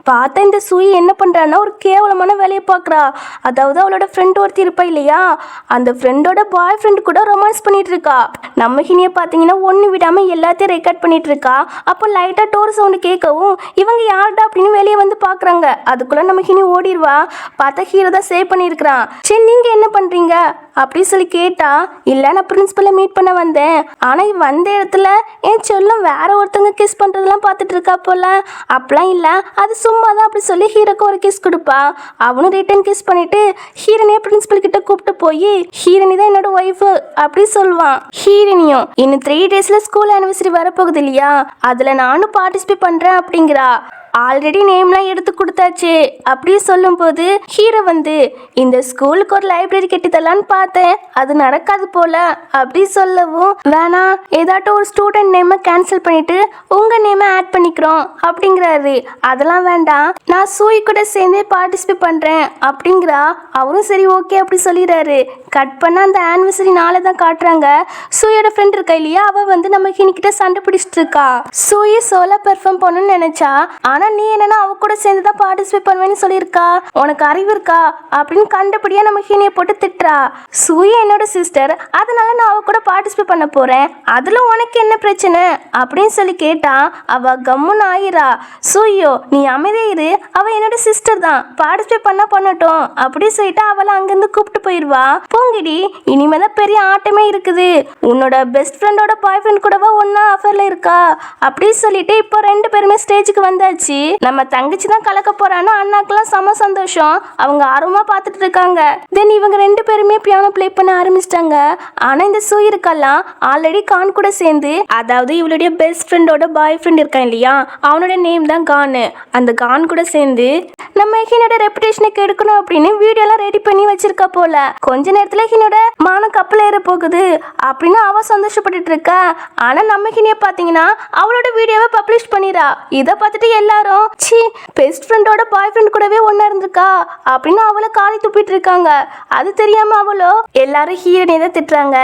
பார்த்தா இந்த சூயை என்ன பண்றான்னா ஒரு கேவலமான வேலையை பார்க்குறா. அதாவது அவளோட ஃப்ரெண்ட் ஒருத்தி இருப்பா இல்லையா, அந்த ஃப்ரெண்டோட பாய் ஃப்ரெண்ட் கூட ரொமான்ஸ் பண்ணிட்டு இருக்கா. நம்ம ஹினியை பார்த்தீங்கன்னா ஒன்று விடாம எல்லாத்தையும் ரெக்கார்ட் பண்ணிட்டு இருக்கா. அப்போ லைட்டா டோர் சவுண்டு கேட்கவும் இவங்க யார்டா அப்படின்னு வெளியே வந்து பார்க்குறாங்க. அதுக்குள்ள நம்ம ஹினி ஓடிடுவா. பார்த்தா ஹீரோ தான் சேவ் பண்ணியிருக்கிறான். சரி நீங்க என்ன பண்றீங்க அப்படி சொல்லி கேட்டா, இல்லை நான் பிரின்சிபலை மீட் பண்ண வந்தேன், ஆனால் வந்த இடத்துல என் செல்லம் வேற ஒருத்தவங்க கிஸ் பண்றதெல்லாம் பார்த்துட்டு இருக்கா போல, அப்படிலாம் இல்லை அது சும்மா தான் அப்படி சொல்லி ஹீரோக்கு ஒரு கிஸ் கொடுப்பா. அவனும் ரிட்டன் கிஸ் பண்ணிட்டு ஹீரோனியை பிரின்சிபல் கிட்ட கூப்பிட்டு போய் ஹீரோனி தான் என்னோட ஒய்ஃப் அப்படி சொல்லுவான். ஹீரோனியும் இன்னும் 3 daysல ஸ்கூல் ஆனிவர்சரி வரப்போகுது இல்லையா, அதுல நானும் பார்ட்டிசிபேட் பண்றேன் அப்படிங்கிறா. ஆல்ரெடி நேம்லாம் எடுத்து கொடுத்தாச்சு அப்படி சொல்லும்போது ஹீரோ வந்து இந்த ஸ்கூலுக்கு ஒரு லைப்ரரி கட்டித்தலான்னு பார்த்தேன், அது நடக்காது போல அப்படி சொல்லவும் வேணா ஏதாட்டும் ஒரு ஸ்டூடெண்ட் நேமை கேன்சல் பண்ணிட்டு உங்க நேமை ஆட் பண்ணிக்கிறோம் அப்படிங்கிறாரு. அதெல்லாம் வேண்டாம், நான் சூய் கூட சேர்ந்து பார்ட்டிசிபேட் பண்றேன் அப்படிங்கிறா. அவரும் சரி ஓகே அப்படி சொல்லிடுறாரு. கட் பண்ண அந்த ஆனிவர்சரி நாளை தான் காட்டுறாங்க. சூயோட ஃப்ரெண்ட் இருக்கா இல்லையா, அவ வந்து நம்ம ஹினிக்கிட்ட சண்டை பிடிச்சிட்டு இருக்கா. சூய் சோலா பெர்ஃபார்ம் பண்ணணும்னு நினைச்சா, ஆனா நீ என்னன்னா அவ கூட சேர்ந்து தான் பார்ட்டிசிபேட் பண்ணுவேன்னு சொல்லியிருக்கா, உனக்கு அறிவு இருக்கா அப்படின்னு கண்டபடியா நம்ம ஹீனியை போட்டு திட்டுறா. சூய என்னோட சிஸ்டர், அதனால நான் அவ கூட பார்ட்டிசிபேட் பண்ண போறேன், அதுல உனக்கு என்ன பிரச்சனை அப்படின்னு சொல்லி கேட்டா அவ கம்முன்னு ஆயிரா. சூயோ நீ அமைதியா இரு, அவ என்னோட சிஸ்டர் தான், பார்ட்டிசிபேட் பண்ணட்டும் அப்படி சொல்லிட்டு அவளை அங்கிருந்து கூப்பிட்டு போயிடுவா. பூங்கிடி இனிமேதான் பெரிய ஆட்டமே இருக்குது, உன்னோட பெஸ்ட் ஃப்ரெண்டோட பாய் ஃப்ரெண்ட் கூடவா ஒன்னா அஃபேர்ல இருக்கா அப்படி சொல்லிட்டு இப்போ 2 பேருமே ஸ்டேஜுக்கு வந்தாச்சு. நம்ம தங்கச்சி தான் கலக்க போறான்னு அண்ணாக்கெல்லாம் செம சந்தோஷம். அவங்க ஆர்வமா பார்த்துட்டு இருக்காங்க. தென் இவங்க 2 பேருமே பியானோ ப்ளே பண்ண ஆரம்பிச்சிட்டாங்க. ஆனா இந்த சூயிருக்கெல்லாம் ஆல்ரெடி கான் கூட சேர்ந்து, அதாவது இவளுடைய பெஸ்ட் ஃப்ரெண்டோட பாய் ஃப்ரெண்ட் இருக்கான் இல்லையா, அவனோட நேம் தான் கான். அந்த கான் கூட சேர்ந்து நம்ம ஹீனோட ரெப்புடேஷனுக்கு எடுக்கணும் அப்படின்னு வீடியோலாம் ரெடி பண்ணி வச்சிருக்கா போல. கொஞ்ச நேரத்துல ஹீனோட மான கப்பல் ஏற போகுது அப்படின்னு அவ சந்தோஷப்பட்டுட்டு இருக்கா. ஆனா நம்ம ஹீனிய பாத்தீங்கன்னா அவளோட வீடியோவை பப்ளிஷ் பண்ணிரா. இதை பார்த்துட்டு எல்லாரும் சி பெஸ்ட் ஃப்ரெண்டோட பாய் ஃப்ரெண்ட் கூடவே ஒன்னா இருந்திருக்கா அப்படின்னு அவளை காலி துப்பிட்டு இருக்காங்க. அது தெரியாம அவளோ எல்லாரும் ஹீரோனே தான் திட்டுறாங்க.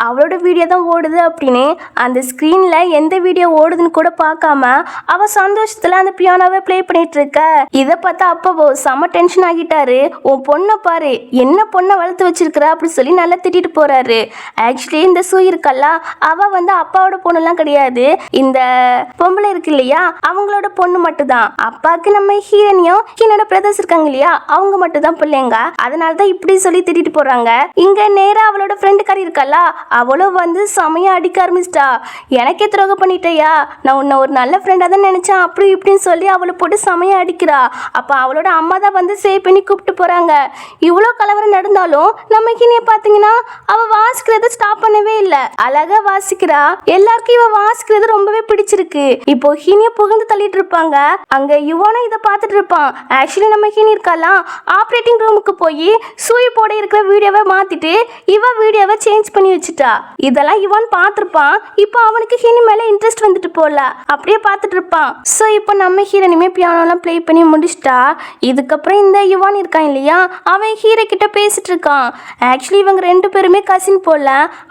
அவளோட வீடியோ தான் ஓடுது அப்படின்னு அந்த ஸ்கிரீன்ல எந்த வீடியோ ஓடுதுன்னு கூட பார்க்காம அவ சந்தோஷத்துல அந்த பியானோவை ப்ளே பண்ணிட்டு இருக்க. இதை பார்த்தா அப்போ செம டென்ஷன் ஆகிட்டாரு. உன் பொண்ணை பாரு, என்ன பொண்ணை வளர்த்து வச்சிருக்கிற அப்படி சொல்லி நல்லா திட்டிட்டு போறாரு. ஆக்சுவலி இந்த சூ இருக்கல்ல, அவ வந்து அப்பாவோட பொண்ணுலாம் கிடையாது, இந்த பொம்பளை இருக்கு இல்லையா அவங்களோட பொண்ணு மட்டும் தான். அப்பாவுக்கு நம்ம ஹீரோனியும் ஹீனோட பிரதர்ஸ் இருக்காங்க இல்லையா, அவங்க மட்டும் தான் பிள்ளைங்க. அதனாலதான் இப்படி சொல்லி திட்டிட்டு போறாங்க. இங்க நேரா அவளோட ஃப்ரெண்டு காரி இருக்கல்ல, அவளும் வந்து செமையா அடிக்க ஆரம்பிச்சிட்டா. எனக்கே துரோகம் பண்ணிட்டேயா, நான் உன்னை ஒரு நல்ல ஃப்ரெண்டா தான் நினைச்சேன் அப்படி இப்படின்னு சொல்லி அவளை போட்டு செமையா அடிக்கிறா. அப்ப அவளோட அம்மா தான் வந்து சேவ் பண்ணி கூப்பிட்டு போறாங்க. இவ்வளோ கலவரம் நடந்தாலும் நம்ம ஹீனிய பாத்தீங்கன்னா அவ வாசிக்கிறத ஸ்டாப் பண்ணவே இல்லை, அழகா வாசிக்கிறா. எல்லாருக்கும் இவ வாசிக்கிறது ரொம்பவே பிடிச்சிருக்கு. இப்போ ஹீனிய புகழ்ந்து தள்ளிட்டு இருப்பாங்க. அங்க யுவானும் இதை பார்த்துட்டு இருப்பான். ஆக்சுவலி நம்ம ஹீனி இருக்கலாம் ஆப்ரேட்டிங் ரூமுக்கு போய் சூய் போட இருக்கிற வீடியோவை மாத்திட்டு இவ வீடியோவை சேஞ்ச் பண்ணி வச்சுட்டா. இதெல்லாம் யுவான் பார்த்துருப்பான். இப்போ அவனுக்கு ஹீனி மேல இன்ட்ரெஸ்ட் வந்துட்டு போல, அப்படியே பார்த்துட்டு இருப்பான். ஸோ இப்போ நம்ம ஹீரோனியுமே பியானோலாம் ப்ளே பண்ணி முடிச்சிட்டா. இதுக்கப்புறம் இந்த யுவான் இருக்கான் இல்லையா, அவன் ஹீரோ கிட்ட பேசிட்டு இருக்கான். ஆக்சுவலி இவங்க 2 பேருமே கசின் போல.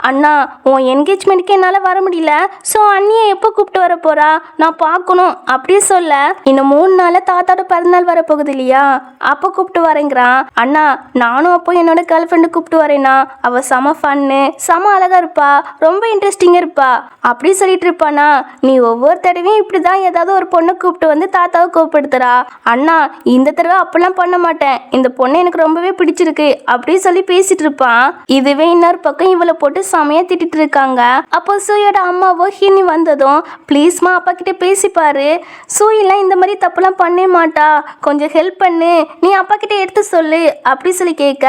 அண்ணா உன் என்கேஜ்மெண்ட்க்கு என்னால் வர முடியல, ஸோ அண்ணியை எப்போ கூப்பிட்டு வர போறா, நான் பார்க்கணும் அப்படி சொல்ல. இன்னும் 3 நாள்ல தாத்தாவோட பிறந்தநாள் வரப்போகுது இல்லையா, அப்போ கூப்பிட்டு வரேங்கிறான். அண்ணா நானும் அப்போ என்னோட கேர்ள் ஃப்ரெண்டு கூப்பிட்டு வரேன்னா, அவ செம ஃபன்னு, செம அழகா இருப்பா, ரொம்ப இன்ட்ரெஸ்டிங்கா இருப்பா அப்படி சொல்லிட்டு இருப்பானா. நீ ஒவ்வொரு தடவையும் இப்படிதான் ஏதாவது ஒரு பொண்ணை கூப்பிட்டு வந்து தாத்தாவை கோப்படுத்துறா. அண்ணா இந்த தடவை அப்படிலாம் பண்ண மாட்டேன், இந்த பொண்ணை எனக்கு ரொம்பவே பிடிச்சிருக்கு அப்படி சொல்லி பேசிட்டு இருப்பான். இதுவே இன்னொரு பக்கம் இவளை போட்டு செமையா திட்டிட்டு இருக்காங்க. அப்போ சூயோட அம்மாவோ ஹீனி வந்ததும், ப்ளீஸ்மா அப்பா கிட்ட பேசிப்பாரு, சூயெல்லாம் இந்த மாதிரி தப்புலாம் பண்ணவே மாட்டா, கொஞ்சம் ஹெல்ப் பண்ணு, நீ அப்பா கிட்ட எடுத்து சொல்லு அப்படி சொல்லி கேட்க.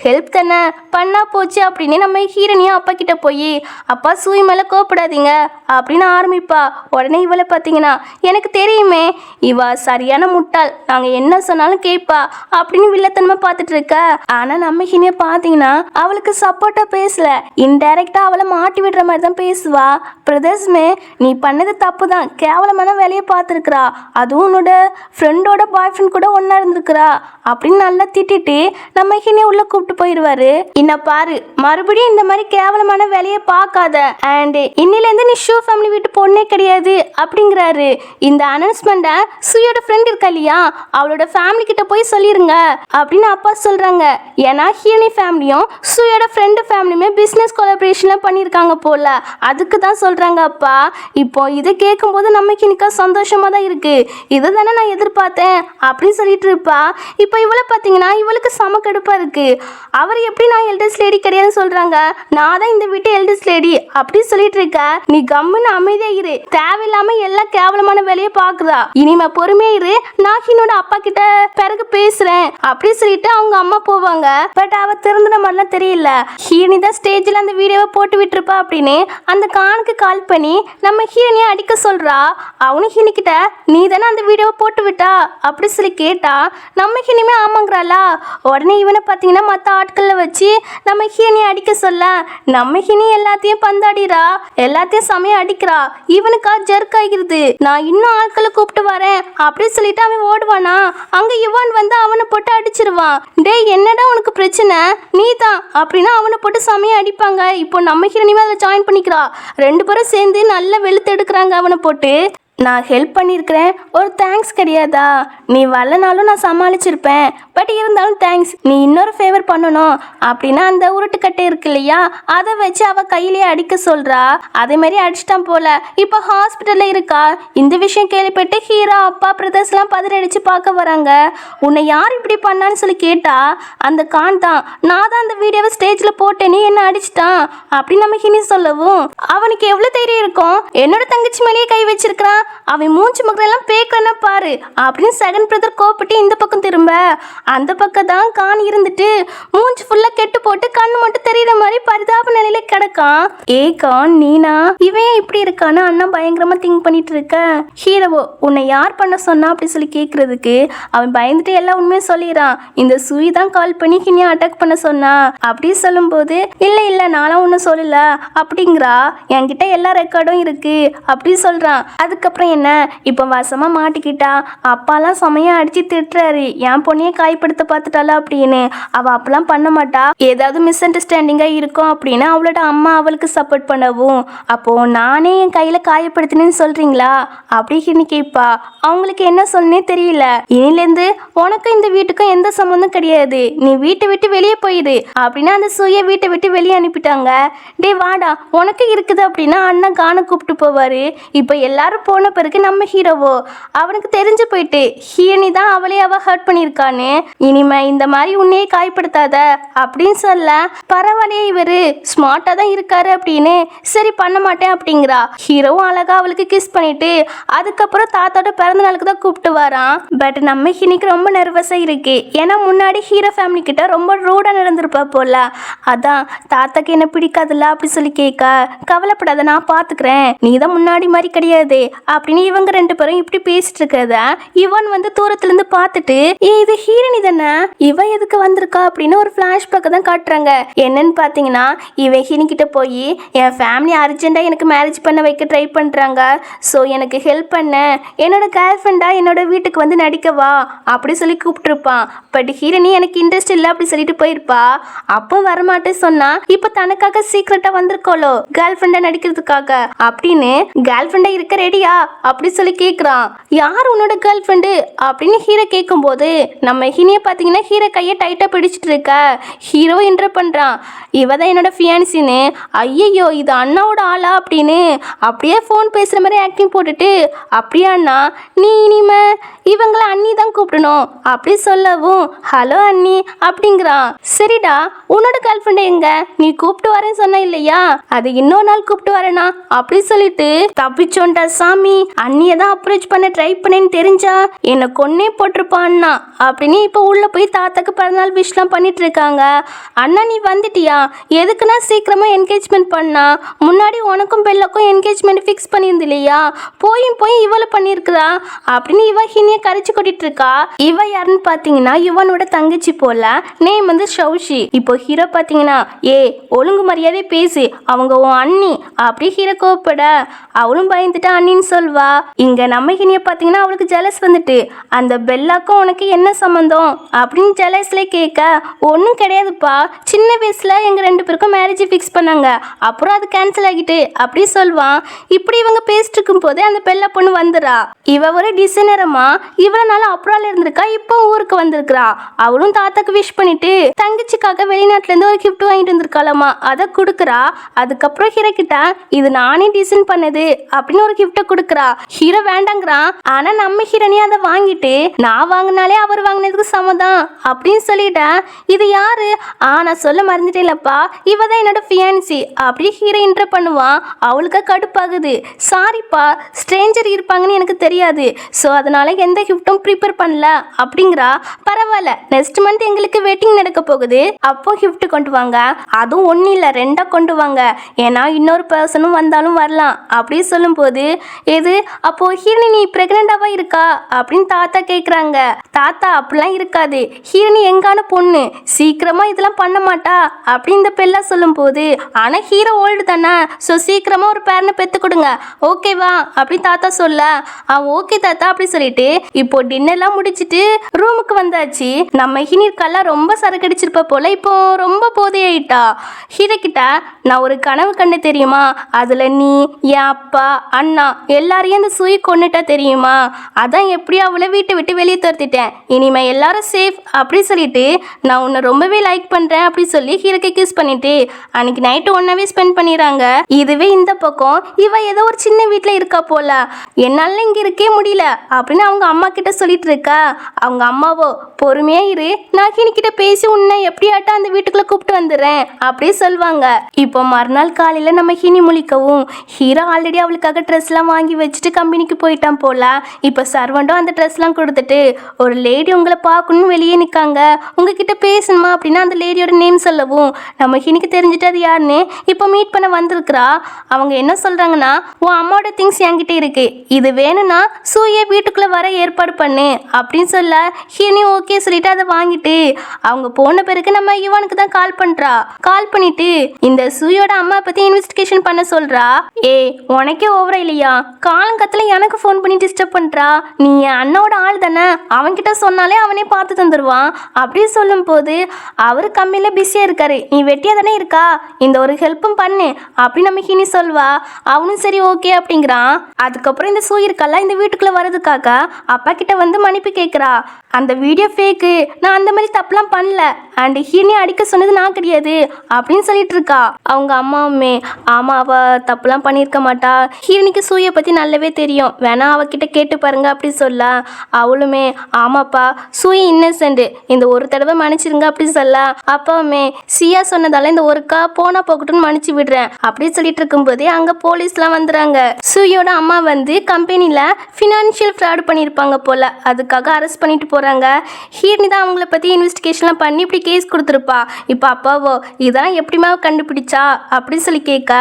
ஹெல்ப் தானே பண்ணா போச்சு அப்படின்னு நம்ம ஹீரோனியும் அப்பா கிட்ட போய், அப்பா சூய் மேல கோப்படாதீங்க அப்படின்னு ஆரம்பிப்பா. உடனே இவளை பார்த்தீங்கன்னா, எனக்கு தெரியுமே இவ சரியான முட்டாள், நாங்க என்ன சொன்னாலும் கேட்பா அப்படின்னு வில்லத்தனமா பார்த்துட்டு இருக்க. ஆனா நம்ம ஹீனிய பார்த்தீங்கன்னா அவளுக்கு சப்போர்ட்டா பேசல, இன்டைரக்டா அவளை மாட்டி விடுற மாதிரி தான் பேசுவா. பிரதர்ஸ்மே நீ பண்ணது தப்பு தான், கேவலமான வேலையை பார்த்துருக்குறா, அதுவும் உன்னோட ஃப்ரெண்டோட பாய் ஃப்ரெண்ட் கூட ஒன்னா இருந்திருக்கிறா அப்படின்னு நல்லா திட்டிட்டு நம்ம ஹீனிய உள்ள கூப்பிட்டு போயிடுவாரு. இன்ன பாரு மறுபடியும் இந்த மாதிரி கேவலமான வேலையை பார்க்காத, அண்ட் இன்னிலேருந்து நீ ஷூ ஃபேமிலி வீட்டு பொண்ணே கிடையாது அப்படிங்கிறாரு. இந்த அனௌன்ஸ்மெண்ட்டை சூயோட ஃப்ரெண்ட் இருக்கா இல்லையா, அவளோட ஃபேமிலி கிட்ட போய் சொல்லிருங்க அப்படின்னு அப்பா சொல்றாங்க. ஏன்னா ஹீனி ஃபேமிலியும் சூயோட ஃப்ரெண்டு ஃபேமிலியுமே பிஸ்னஸ் கொலாபரேஷன்ல பண்ணியிருக்காங்க போல, அதுக்கு தான் சொல்றாங்க அப்பா. இப்போ இதை கேட்கும்போது நமக்கு இன்னைக்கு சந்தோஷமா தான் இருக்கு. இதை தானே நான் எதிர்பார்த்தேன் அப்படின்னு சொல்லிட்டு இருப்பா. இப்போ இவளை பார்த்தீங்கன்னா இவளுக்கு செம கடுப்பாக இருக்கு. அவர் எப்படி நான் எல்டர்ஸ் லேடி கிடையாதுன்னு சொல்றாங்க, நான் தான் இந்த வீட்டு எல்டர்ஸ் லேடி அப்படி சொல்லிட்டு இருக்க. நீ கம்முன்னு அமைதியா இரு, தேவையில்லாம எல்லா கேவலமான வேலையை பாக்குறா. இனிமே பொறுமையா இரு, நான் என்னோட அப்பா கிட்ட பிறகு பேசுறேன் அப்படி சொல்லிட்டு அவங்க அம்மா போவாங்க. பட் அவ திருந்தின மாதிரிலாம் தெரியல. ஹீரோனி தான் ஸ்டேஜ்ல அந்த வீடியோவை போட்டு விட்டுருப்பா அப்படின்னு அந்த கானுக்கு கால் பண்ணி நம்ம ஹீரோனியை அடிக்க சொல்றா. அவனு ஹீனிக்கிட்ட நீ தானே அந்த வீடியோவை போட்டு விட்டா அப்படி சொல்லி கேட்டா நம்ம ஹீனியுமே ஆமாங்கிறாளா. உடனே இவனை பார்த்தீங்கன்னா மற்ற ஆட்களை வச்சு நம்ம ஹீனியை அடிக்க சொல்ல நம்ம ஹீனி எல்லாத்தையும் பந்தாடிறா, எல்லாத்தையும் சமயம் அடிக்கிறா. இவனுக்கா ஜர்க் ஆகிருது. நான் இன்னும் ஆட்களை கூப்பிட்டு வரேன் அப்படி சொல்லிட்டு அவன் ஓடுவானா. அங்க இவன் வந்து அவனை போட்டு அடிச்சிருவான். டேய் என்னடா உனக்கு பிரச்சனை, நீ தான் அப்படின்னா அவனை போட்டு சமயம் அடிப்பாங்க. இப்போ நம்ம ஹீரோனியுமே அதில் ஜாயின் பண்ணிக்கிறா. ரெண்டு பேரும் சேர்ந்து நல்லா வெளுத்து எடுக்கிறாங்க அவனை போட்டு. நான் ஹெல்ப் பண்ணியிருக்கிறேன், ஒரு தேங்க்ஸ் கிடையாதா? நீ வரலனாலும் நான் சமாளிச்சிருப்பேன், பட் இருந்தாலும் தேங்க்ஸ். நீ இன்னொரு ஃபேவர் பண்ணணும் அப்படின்னா அந்த உருட்டுக்கட்டை இருக்கு இல்லையா, அதை வச்சு அவள் கையிலேயே அடிக்க சொல்கிறா. அதே மாதிரி அடிச்சிட்டான் போல. இப்போ ஹாஸ்பிட்டலில் இருக்கா. இந்த விஷயம் கேள்விப்பட்டு ஹீரோ அப்பா பிரதர்ஸ்லாம் பதறடிச்சு பார்க்க வராங்க. உன்னை யார் இப்படி பண்ணான்னு சொல்லி கேட்டா அந்த கான் தான், நான் தான் அந்த வீடியோவை ஸ்டேஜில் போட்டேனே என்ன அடிச்சிட்டான் அப்படின்னு நம்ம ஹினி சொல்லவும் அவனுக்கு எவ்வளோ தைரியம் இருக்கும், என்னோட தங்கச்சி மேலேயே கை வச்சிருக்கிறான், அவன் மூச்சு முகரெல்லாம் பேக்கன பாரு அப்படின்னு செகண்ட் பிரதர் கோப்பிட்டு இந்த பக்கம் திரும்ப அந்த பக்கம் தான் கான் இருந்துட்டு மூச்சு ஃபுல்லா கெட்டு போட்டு கண்ணு மட்டும் தெரியற மாதிரி பரிதாப நிலையில கிடக்கான். ஏ கான் நீனா இவன் இப்படி இருக்கான்னு அண்ணா பயங்கரமா திங்க் பண்ணிட்டு இருக்க. ஹீரோவோ உன்னை யார் பண்ண சொன்னா அப்படி சொல்லி கேட்கறதுக்கு அவன் பயந்துட்டு எல்லா உண்மையும் சொல்லிடுறான். இந்த சுயி தான் கால் பண்ணி ஹினியா அட்டாக் பண்ண சொன்னா அப்படி சொல்லும் போது இல்ல நானும் ஒன்னும் சொல்லல அப்படிங்கிறா. என்கிட்ட எல்லா ரெக்கார்டும் இருக்கு அப்படி சொல்றான். அதுக்கப்புறம் என்ன இப்போ வசமா மாட்டிக்கிட்டா. அப்பாலாம் செமையா அடிச்சு திட்டுறாரு, என் பொண்ணையே காயப்படுத்த பார்த்துட்டாளா அப்படின்னு. அவள் அப்பெல்லாம் பண்ண மாட்டா, ஏதாவது மிஸ் அண்டர்ஸ்டாண்டிங்காக இருக்கும் அப்படின்னு அவளோட அம்மா அவளுக்கு சப்போர்ட் பண்ணவும் அப்போ நானே என் கையில் காயப்படுத்தினேன்னு சொல்றீங்களா அப்படின்னு கேட்பா. அவங்களுக்கு என்ன சொல்லனே தெரியல. இனிலேருந்து உனக்கும் இந்த வீட்டுக்கும் எந்த சம்மந்தம் கிடையாது, நீ வீட்டை விட்டு வெளியே போயிடு அப்படின்னு அந்த சுய வீட்டை விட்டு வெளியே அனுப்பிட்டாங்க. டே வாடா உனக்கு இருக்குது அப்படின்னா அண்ணன் காண கூப்பிட்டு போவாரு. இப்போ எல்லாரும் போன பிறகு நம்ம ஹீரோவோ அவனுக்கு தெரிஞ்சு போயிட்டு ஹீரோனி தான் அவளே ஹர்ட் பண்ணியிருக்கான்னு. இனிமே இந்த மாதிரி உன்னையே காயப்படுத்தாத அப்படின்னு சொல்ல பரவாயில்லையே இவரு ஸ்மார்ட்டா தான் இருக்காரு அப்படின்னு சரி பண்ண மாட்டேன் அப்படிங்கிறா. ஹீரோவும் அழகா அவளுக்கு கிஸ் பண்ணிட்டு அதுக்கப்புறம் தாத்தாவோட பிறந்த நாளுக்கு தான் கூப்பிட்டு வரான். பட் நம்ம ஹினிக்கு ரொம்ப நர்வஸா இருக்கு. ஏன்னா முன்னாடி ஹீரோ ஃபேமிலி கிட்ட ரொம்ப ரூடா நடந்திருப்பா போல. அதான் தாத்தாக்கு என்ன பிடிக்காதுல்ல அப்படி சொல்லி கேட்க கவலைப்படாத நான் பாத்துக்கிறேன், நீ தான் முன்னாடி மாதிரி கிடையாது அப்படின்னு இவங்க ரெண்டு பேரும் இப்படி பேசிட்டு இருக்கத இவன் வந்து தூரத்துல இருந்து பார்த்துட்டு இது ஹீரோனி தானே, இவ எதுக்கு வந்திருக்கா அப்படின்னு ஒரு பிளாஷ்பேக் தான் காட்டுறாங்க. என்னன்னு பாத்தீங்கன்னா இவன் ஹீனி கிட்ட போய் என் ஃபேமிலி அர்ஜென்ட்டா எனக்கு மேரேஜ் பண்ண வைக்க ட்ரை பண்றாங்க, ஸோ எனக்கு ஹெல்ப் பண்ண, என்னோட கேர்ள் ஃப்ரெண்டா என்னோட வீட்டுக்கு வந்து நடிக்கவா அப்படி சொல்லி கூப்பிட்டுருப்பான். பட் ஹீரோனி எனக்கு இன்ட்ரெஸ்ட் இல்லை அப்படி சொல்லிட்டு போயிருப்பா. அப்போ வரமாட்டேன்னு சொன்னா இப்போ தனக்காக சீக்கிரட்டா வந்திருக்கோளோ கேர்ள் ஃப்ரெண்டா நடிக்கிறதுக்காக அப்படின்னு கேர்ள் ஃப்ரெண்டா இருக்க ரெடியா அப்படி சொல்லி கேட்குறான். யார் உன்னோட கேர்ள் ஃப்ரெண்டு அப்படின்னு ஹீரோ கேட்கும்போது நம்ம ஹீனியை பார்த்தீங்கன்னா ஹீரோ கையை டைட்டாக பிடிச்சிட்டு இருக்க. ஹீரோ என்டர் பண்ணுறான், இவ தான் என்னோட ஃபியான்சின்னு. ஐயையோ இது அண்ணாவோட ஆளா அப்படின்னு அப்படியே ஃபோன் பேசுகிற மாதிரி ஆக்டிங் போட்டுட்டு அப்படியா அண்ணா நீ இனிமே இவங்கள அண்ணி தான் கூப்பிடணும் அப்படி சொல்லவும் ஹலோ அண்ணி அப்படிங்கிறான். சரிடா உன்னோட கேர்ள் ஃப்ரெண்டு எங்க, நீ கூப்பிட்டு வரேன்னு சொன்ன இல்லையா, அது இன்னொரு நாள் கூப்பிட்டு வரேனா அப்படி சொல்லிட்டு தப்பிச்சோண்டா சாமி, அண்ணியை தான் அப்ரோச் பண்ண ட்ரை பண்ணேன்னு தெரிஞ்சா என்னை கொன்னே போட்டிருப்பான்னா அப்படின்னு இப்போ உள்ள போய் தாத்தாக்கு பிறந்தநாள் விஷலாம் பண்ணிட்டு இருக்காங்க. அண்ணா நீ வந்துட்டியா, எதுக்குன்னா சீக்கிரமா என்கேஜ்மெண்ட் பண்ணா, முன்னாடி உனக்கும் பெல்லக்கும் என்கேஜ்மெண்ட் ஃபிக்ஸ் பண்ணியிருந்து இல்லையா, போய் இவளை பண்ணியிருக்கிறா அப்படின்னு இவ ஹினியை கரைச்சி கொட்டிட்டு இருக்கா. இவ யாருன்னு பார்த்தீங்கன்னா இவனோட தங்கச்சி போல, நேம் வந்து ஷௌஷி. இப்போ ஹீரோ பார்த்தீங்கன்னா ஏ ஒழுங்கு மரியாதை பேசி அவங்க உன் அண்ணி அப்படி ஹீரோ கோப்பட அவளும் பயந்துட்டு அண்ணின்னு சொல்வா. இங்க நம்ம ஹினியை பார்த்தீங்கன்னா அவளுக்கு ஜெலஸ் வந்துட்டு அந்த பெல்லாக்கும் உனக்கு என்ன சம்மந்தம் அப்படின்னு ஜெலஸ்ல கேட்க ஒன்றும் கிடையாதுப்பா, சின்ன வயசுல எங்க ரெண்டு பேருக்கும் மேரேஜ் ஃபிக்ஸ் பண்ணாங்க, அப்புறம் அது கேன்சல் ஆகிட்டு அப்படி சொல்வான். இப்படி இவங்க பேசிட்டு இருக்கும் போதே அந்த பெல்லா பொண்ணு வந்துடுறா. இவ ஒரு டிசைனரமா இவ்வளவு நாள் அப்புறம் இருந்திருக்கா, இப்போ ஊருக்கு வந்திருக்கிறா. அவளும் தாத்தாக்கு விஷ் பண்ணிட்டு தங்கச்சிக்காக வெளிநாட்டு வெளிநாட்டுலேருந்து ஒரு கிஃப்ட் வாங்கிட்டு வந்திருக்காளாமா, அதை கொடுக்குறா. அதுக்கப்புறம் ஹீரோ கிட்ட இது நானே டிசைன் பண்ணது அப்படின்னு ஒரு கிஃப்ட்டை கொடுக்குறா. ஹீரோ வேண்டாங்கிறான். ஆனா நம்ம ஹீரோனே அதை வாங்கிட்டு நான் வாங்கினாலே அவர் வாங்கினதுக்கு சமதான் அப்படின்னு சொல்லிட்டேன். இது யாரு? நான் சொல்ல மறந்துட்டேன்லப்பா, இவ தான் என்னோட ஃபியான்சி அப்படி ஹீரோ இன்டர் பண்ணுவான். அவளுக்கு கடுப்பாகுது. சாரிப்பா, ஸ்ட்ரேஞ்சர் இருப்பாங்கன்னு எனக்கு தெரியாது, ஸோ அதனால எந்த கிஃப்ட்டும் ப்ரிப்பேர் பண்ணல அப்படிங்கிறா. பரவாயில்ல, நெக்ஸ்ட் மந்த் எங்களுக்கு வெட்டிங் நடக்க போகுது, அப்போ கிஃப்ட் கொண்டு வாங்க. அதுவும் ஒன்றும் இல்லை, ரெண்டாக கொண்டு வாங்க, ஏன்னா இன்னொரு பர்சனும் வந்தாலும் வரலாம் அப்படி சொல்லும்போது எது அப்போ ஹீரோனி நீ பிரெக்னெண்டாவா இருக்கா அப்படின்னு தாத்தா கேட்குறாங்க. தாத்தா அப்படிலாம் இருக்காது, ஹீரோனி எங்கான பொண்ணு, சீக்கிரமா இதெல்லாம் பண்ண மாட்டா அப்படின்னு இந்த பெல்லா சொல்லும்போது ஆனால் ஹீரோ ஓல்டு தானே, ஸோ சீக்கிரமா ஒரு பேரனை பெற்று கொடுங்க ஓகேவா அப்படின்னு தாத்தா சொல்ல ஓகே தாத்தா அப்படி சொல்லிட்டு இப்போ டின்னர்லாம் முடிச்சுட்டு ரூமுக்கு வந்தாச்சு. நம்ம ஹீனிற்கெல்லாம் ரொம்ப சரக்கடிச்சிருப்ப போல இப்போ ரொம்ப போதையாயிட்டா. ஹீரோ கிட்ட நான் ஒரு கனவு கண்டு தெரியுமா, அதில் நீ என் அப்பா அண்ணா எல்லாரையும் அந்த சூய் கொண்டுட்டா தெரியுமா, அதான் எப்படியோ அவளை வீட்டை விட்டு வெளியே துரத்திட்டேன், இனிமே எல்லாரும் சேஃப் அப்படி சொல்லிட்டு நான் உன்னை ரொம்பவே லைக் பண்ணுறேன் அப்படி சொல்லி ஹீரோக்கு கிஸ் பண்ணிட்டு அன்னைக்கு நைட்டு ஒன்றாவே ஸ்பெண்ட் பண்ணிடுறாங்க. இதுவே இந்த பக்கம் இவ ஏதோ ஒரு சின்ன வீட்டில் இருக்கா போல, என்னால இங்கே இருக்கே முடியல அப்படின்னு அவங்க அம்மா கிட்ட சொல்லிட்டு இருக்கா. அவங்க அம்மாவோ பொறுமையா இரு, நான் ஹீனிக்கிட்ட பேசி உன்னை எப்படியாட்டும் அந்த வீட்டுக்குள்ள கூப்பிட்டு வந்துடுறேன் அப்படி சொல்லுவாங்க. இப்போ மறுநாள் காலையில் நம்ம ஹீனி முழிக்கவும் ஹீரோ ஆல்ரெடி அவளுக்காக ட்ரெஸ்லாம் வாங்கி வச்சுட்டு கம்பெனிக்கு போயிட்டான் போல. இப்போ சர்வெண்ட்டும் அந்த ட்ரெஸ்லாம் கொடுத்துட்டு ஒரு லேடி உங்களை பார்க்கணும்னு வெளியே நிற்காங்க, உங்ககிட்ட பேசணுமா அப்படின்னா அந்த லேடியோட நேம் சொல்லவும் நம்ம ஹீனிக்கு தெரிஞ்சுட்டு அது யாருன்னு இப்போ மீட் பண்ண வந்திருக்கிறா. அவங்க என்ன சொல்கிறாங்கன்னா உன் அம்மாவோட திங்ஸ் என்கிட்ட இருக்கு, இது வேணும்னா சூயை வீட்டுக்குள்ளே வர ஏற்பாடு பண்ணு அப்படின்னு சொல்ல ஹீனி ஓகே சொல்லிட்டு அதை வாங்கிட்டு அவங்க போன பிறகு நம்ம இவனுக்கு தான் கால் பண்ணுறா. கால் பண்ணிட்டு இந்த சூயோட அம்மா பற்றி இன்வெஸ்டிகேஷன் பண்ண சொல்கிறா. உனக்கே ஓவரா இல்லையா, காலங்கத்தில் எனக்கு ஃபோன் பண்ணி டிஸ்டர்ப் பண்ணுறா, நீ என் அண்ணோட ஆள் தானே, அவன்கிட்ட சொன்னாலே அவனே பார்த்து தந்துடுவான் அப்படி சொல்லும் போது அவர் கம்மியில் பிஸியாக இருக்காரு, நீ வெட்டியாக தானே இருக்கா, இந்த ஒரு ஹெல்ப்பும் பண்ணு அப்படி நம்ம ஹீனி சொல்வா. அவனும் சரி ஓகே அப்படிங்கிறான். அதுக்கப்புறம் இந்த சூயிருக்கெல்லாம் இந்த வீட்டுக்குள்ளே வர்றதுக்காக அப்பா கிட்ட வந்து மன்னிப்பு கேட்குறா. அந்த வீடியோ ஃபேக்கு, நான் அந்த மாதிரி தப்புலாம் பண்ணல, அண்ட் ஹீனி அடிக்க சொன்னது நான் கிடையாது அப்படின்னு சொல்லிட்டு இருக்கா. அவங்க அம்மாவுமே ஆமாம் அவ தப்புலாம் பண்ணியிருக்க மாட்டா, ஹீரோனிக்கு சூயை பற்றி நல்லாவே தெரியும், வேணா அவகிட்ட கேட்டு பாருங்க அப்படி சொல்ல அவளுமே ஆமாப்பா சூயை இன்னசென்ட், இந்த ஒரு தடவை மன்னிச்சிருங்க அப்படி சொல்ல அப்பாவுமே சியா சொன்னதால இந்த ஒருக்கா போனா போகட்டும்னு மன்னிச்சு விடுறேன் அப்படி சொல்லிட்டு இருக்கும்போதே அங்கே போலீஸ்லாம் வந்துடுறாங்க. சூயோட அம்மா வந்து கம்பெனியில் ஃபினான்ஷியல் ஃப்ராட் பண்ணியிருப்பாங்க போல, அதுக்காக அரெஸ்ட் பண்ணிட்டு போகிறாங்க. ஹீரோனி தான் அவங்கள பற்றி இன்வெஸ்டிகேஷன்லாம் பண்ணி இப்படி கேஸ் கொடுத்துருப்பா. இப்போ அப்பாவோ இதெல்லாம் எப்படிமா கண்டுபிடிச்சா அப்படி சொல்லி கேட்க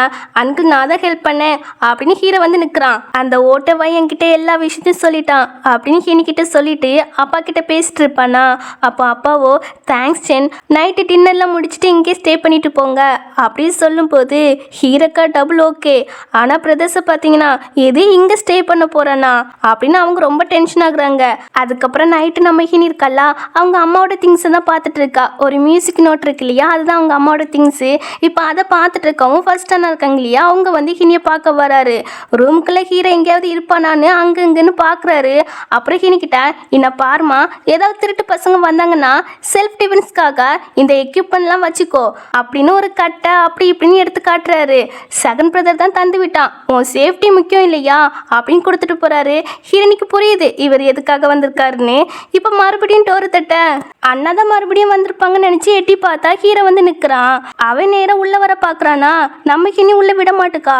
அங்கிள் நான் தான் ஹெல்ப் பண்ணேன் அப்படின்னு ஹீரோ வந்து நிற்கிறான். அந்த ஓட்டவை என்கிட்ட எல்லா விஷயத்தையும் சொல்லிட்டான் அப்படின்னு ஹீனிக்கிட்ட சொல்லிட்டு அப்பா கிட்ட பேசிட்டு இருப்பானா. அப்போ அப்பாவோ தேங்க்ஸ் சென், நைட்டு டின்னர்லாம் முடிச்சுட்டு இங்கே ஸ்டே பண்ணிட்டு போங்க அப்படின்னு சொல்லும்போது ஹீரோக்கா டபுள் ஓகே. ஆனால் பிரதர்ஸை பார்த்தீங்கன்னா எது இங்கே ஸ்டே பண்ண போகிறானா அப்படின்னு அவங்க ரொம்ப டென்ஷன் ஆகுறாங்க. அதுக்கப்புறம் நைட்டு நம்ம ஹீனி இருக்கல்ல அவங்க அம்மாவோட திங்ஸை தான் பார்த்துட்டு இருக்கா. ஒரு மியூசிக் நோட் இருக்கு இல்லையா, அதுதான் அவங்க அம்மாவோட திங்ஸு. இப்போ அதை பார்த்துட்டு இருக்கவும் ஃபர்ஸ்ட் அண்ணா இருக்காங்க இல்லையா, அவங்க வந்து ஹீனியை பார்க்க வராரு. ரூமுக்குள்ளே ஹீரோ எங்கேயாவது இருப்பானான்னு அங்கே இங்கேன்னு பார்க்குறாரு. அப்புறம் ஹீனிக்கிட்ட என்ன பாருமா, ஏதாவது திருட்டு பசங்க வந்தாங்கன்னா செல்ஃப் டிஃபென்ஸ்க்காக இந்த எக்யூப்மெண்ட்லாம் வச்சுக்கோ அப்படின்னு ஒரு கட்டை அப்படி இப்படின்னு எடுத்து காட்டுறாரு. செகண்ட் பிரதர் தான் தந்து விட்டான், உன் சேஃப்டி முக்கியம் இல்லையா அப்படின்னு கொடுத்துட்டு போறாரு. ஹீரோனிக்கு புரியுது இவர் எதுக்காக வந்திருக்காருன்னு. இப்போ மறுபடியும் டோர் தட்ட அண்ணா தான் மறுபடியும் வந்திருப்பாங்கன்னு நினச்சி எட்டி பார்த்தா ஹீரோ வந்து நிற்கிறான். அவன் நேரம் உள்ள வர பார்க்குறானா, நம்ம ஹீனி உள்ள விட மாட்டுக்கா.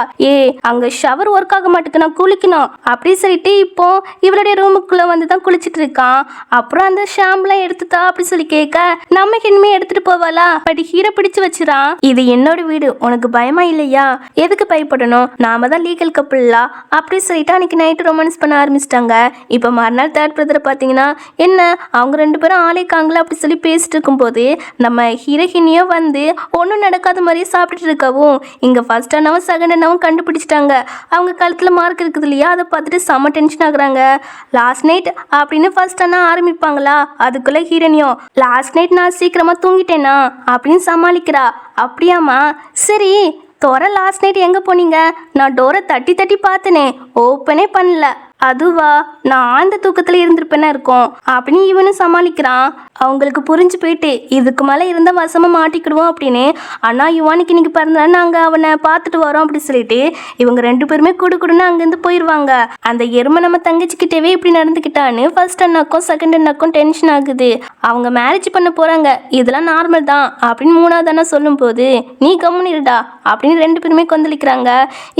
அங்கே ஷவர் ஒர்க் ஆக மாட்டுக்கு, நான் குளிக்கணும் அப்படி சொல்லிட்டு இப்போ இவருடைய ரூமுக்குள்ளே வந்து தான் குளிச்சுட்டு இருக்கான். அப்புறம் அந்த ஷாம்பெலாம் எடுத்துட்டா அப்படி சொல்லி கேட்க நம்ம ஹினிமே எடுத்துட்டு போவாளா, பட் ஹீரோ பிடிச்சு வச்சிரான். இது என்னோட வீடு, உனக்கு பயமா இல்லையா, எதுக்கு பயப்படணும், நாம தான் லீகல் கப்பிள்லா அப்படி சொல்லிட்டு அன்னைக்கு நைட்டு ரொமான்ஸ் பண்ண ஆரம்பிச்சிட்டாங்க. இப்போ மறுநாள் தேர்ட் பிரதரை பார்த்தீங்கன்னா என்ன அவங்க ரெண்டு பேரும் ஆளைக்காங்களா அப்படி சொல்லி பேசிட்டு இருக்கும்போது நம்ம ஹீரோஹினியோ வந்து ஒன்றும் நடக்காத மாதிரியே சாப்பிட்டுட்டு இருக்கவும் இங்கே ஃபர்ஸ்ட் அண்ணாவும் செகண்ட் அண்ணாவும் கண்டுபிடிச்சிட்டாங்க. அவங்க கழுத்தில் மார்க் இருக்குது இல்லையா, அதை பார்த்துட்டு செம்ம டென்ஷன் ஆகுறாங்க. லாஸ்ட் நைட் அப்படின்னு ஃபர்ஸ்ட் அண்ணா ஆரம்பிப்பாங்களா, அதுக்குள்ளே ஹீரோனியோ லாஸ்ட் நைட் நான் சீக்கிரமாக தூங்கிட்டேனா அப்படின்னு சமாளிக்கிறா. அப்படியாம்மா, சரி தோற லாஸ்ட் நைட் எங்கே போனீங்க, நான் டோரை தட்டி தட்டி பார்த்தனே ஓப்பனே பண்ணல அதுவா, நான் ஆழ்ந்த தூக்கத்துல இருந்திருப்பேன்னா இருக்கும் அப்படின்னு இவனும் சமாளிக்கிறான். அவங்களுக்கு புரிஞ்சு போயிட்டு இதுக்கு மேலே இருந்த வசமா மாட்டிக்கிடுவோம் அப்படின்னு. அண்ணா யுவானுக்கு இன்னைக்கு பிறந்தா நாங்கள் அவனை பார்த்துட்டு வரோம் அப்படின்னு சொல்லிட்டு இவங்க 2 பேருமே குடுன்னு அங்கேருந்து போயிடுவாங்க. அந்த எருமை நம்ம தங்கச்சிக்கிட்டவே இப்படி நடந்துக்கிட்டான்னு ஃபர்ஸ்ட் அண்ணாக்கும் செகண்ட் அண்ணாக்கும் டென்ஷன் ஆகுது. அவங்க மேரேஜ் பண்ண போகிறாங்க, இதெல்லாம் நார்மல் தான் அப்படின்னு 3வது அண்ணா சொல்லும்போது நீ கம்முனிருடா அப்படின்னு 2 பேருமே கொந்தளிக்கிறாங்க.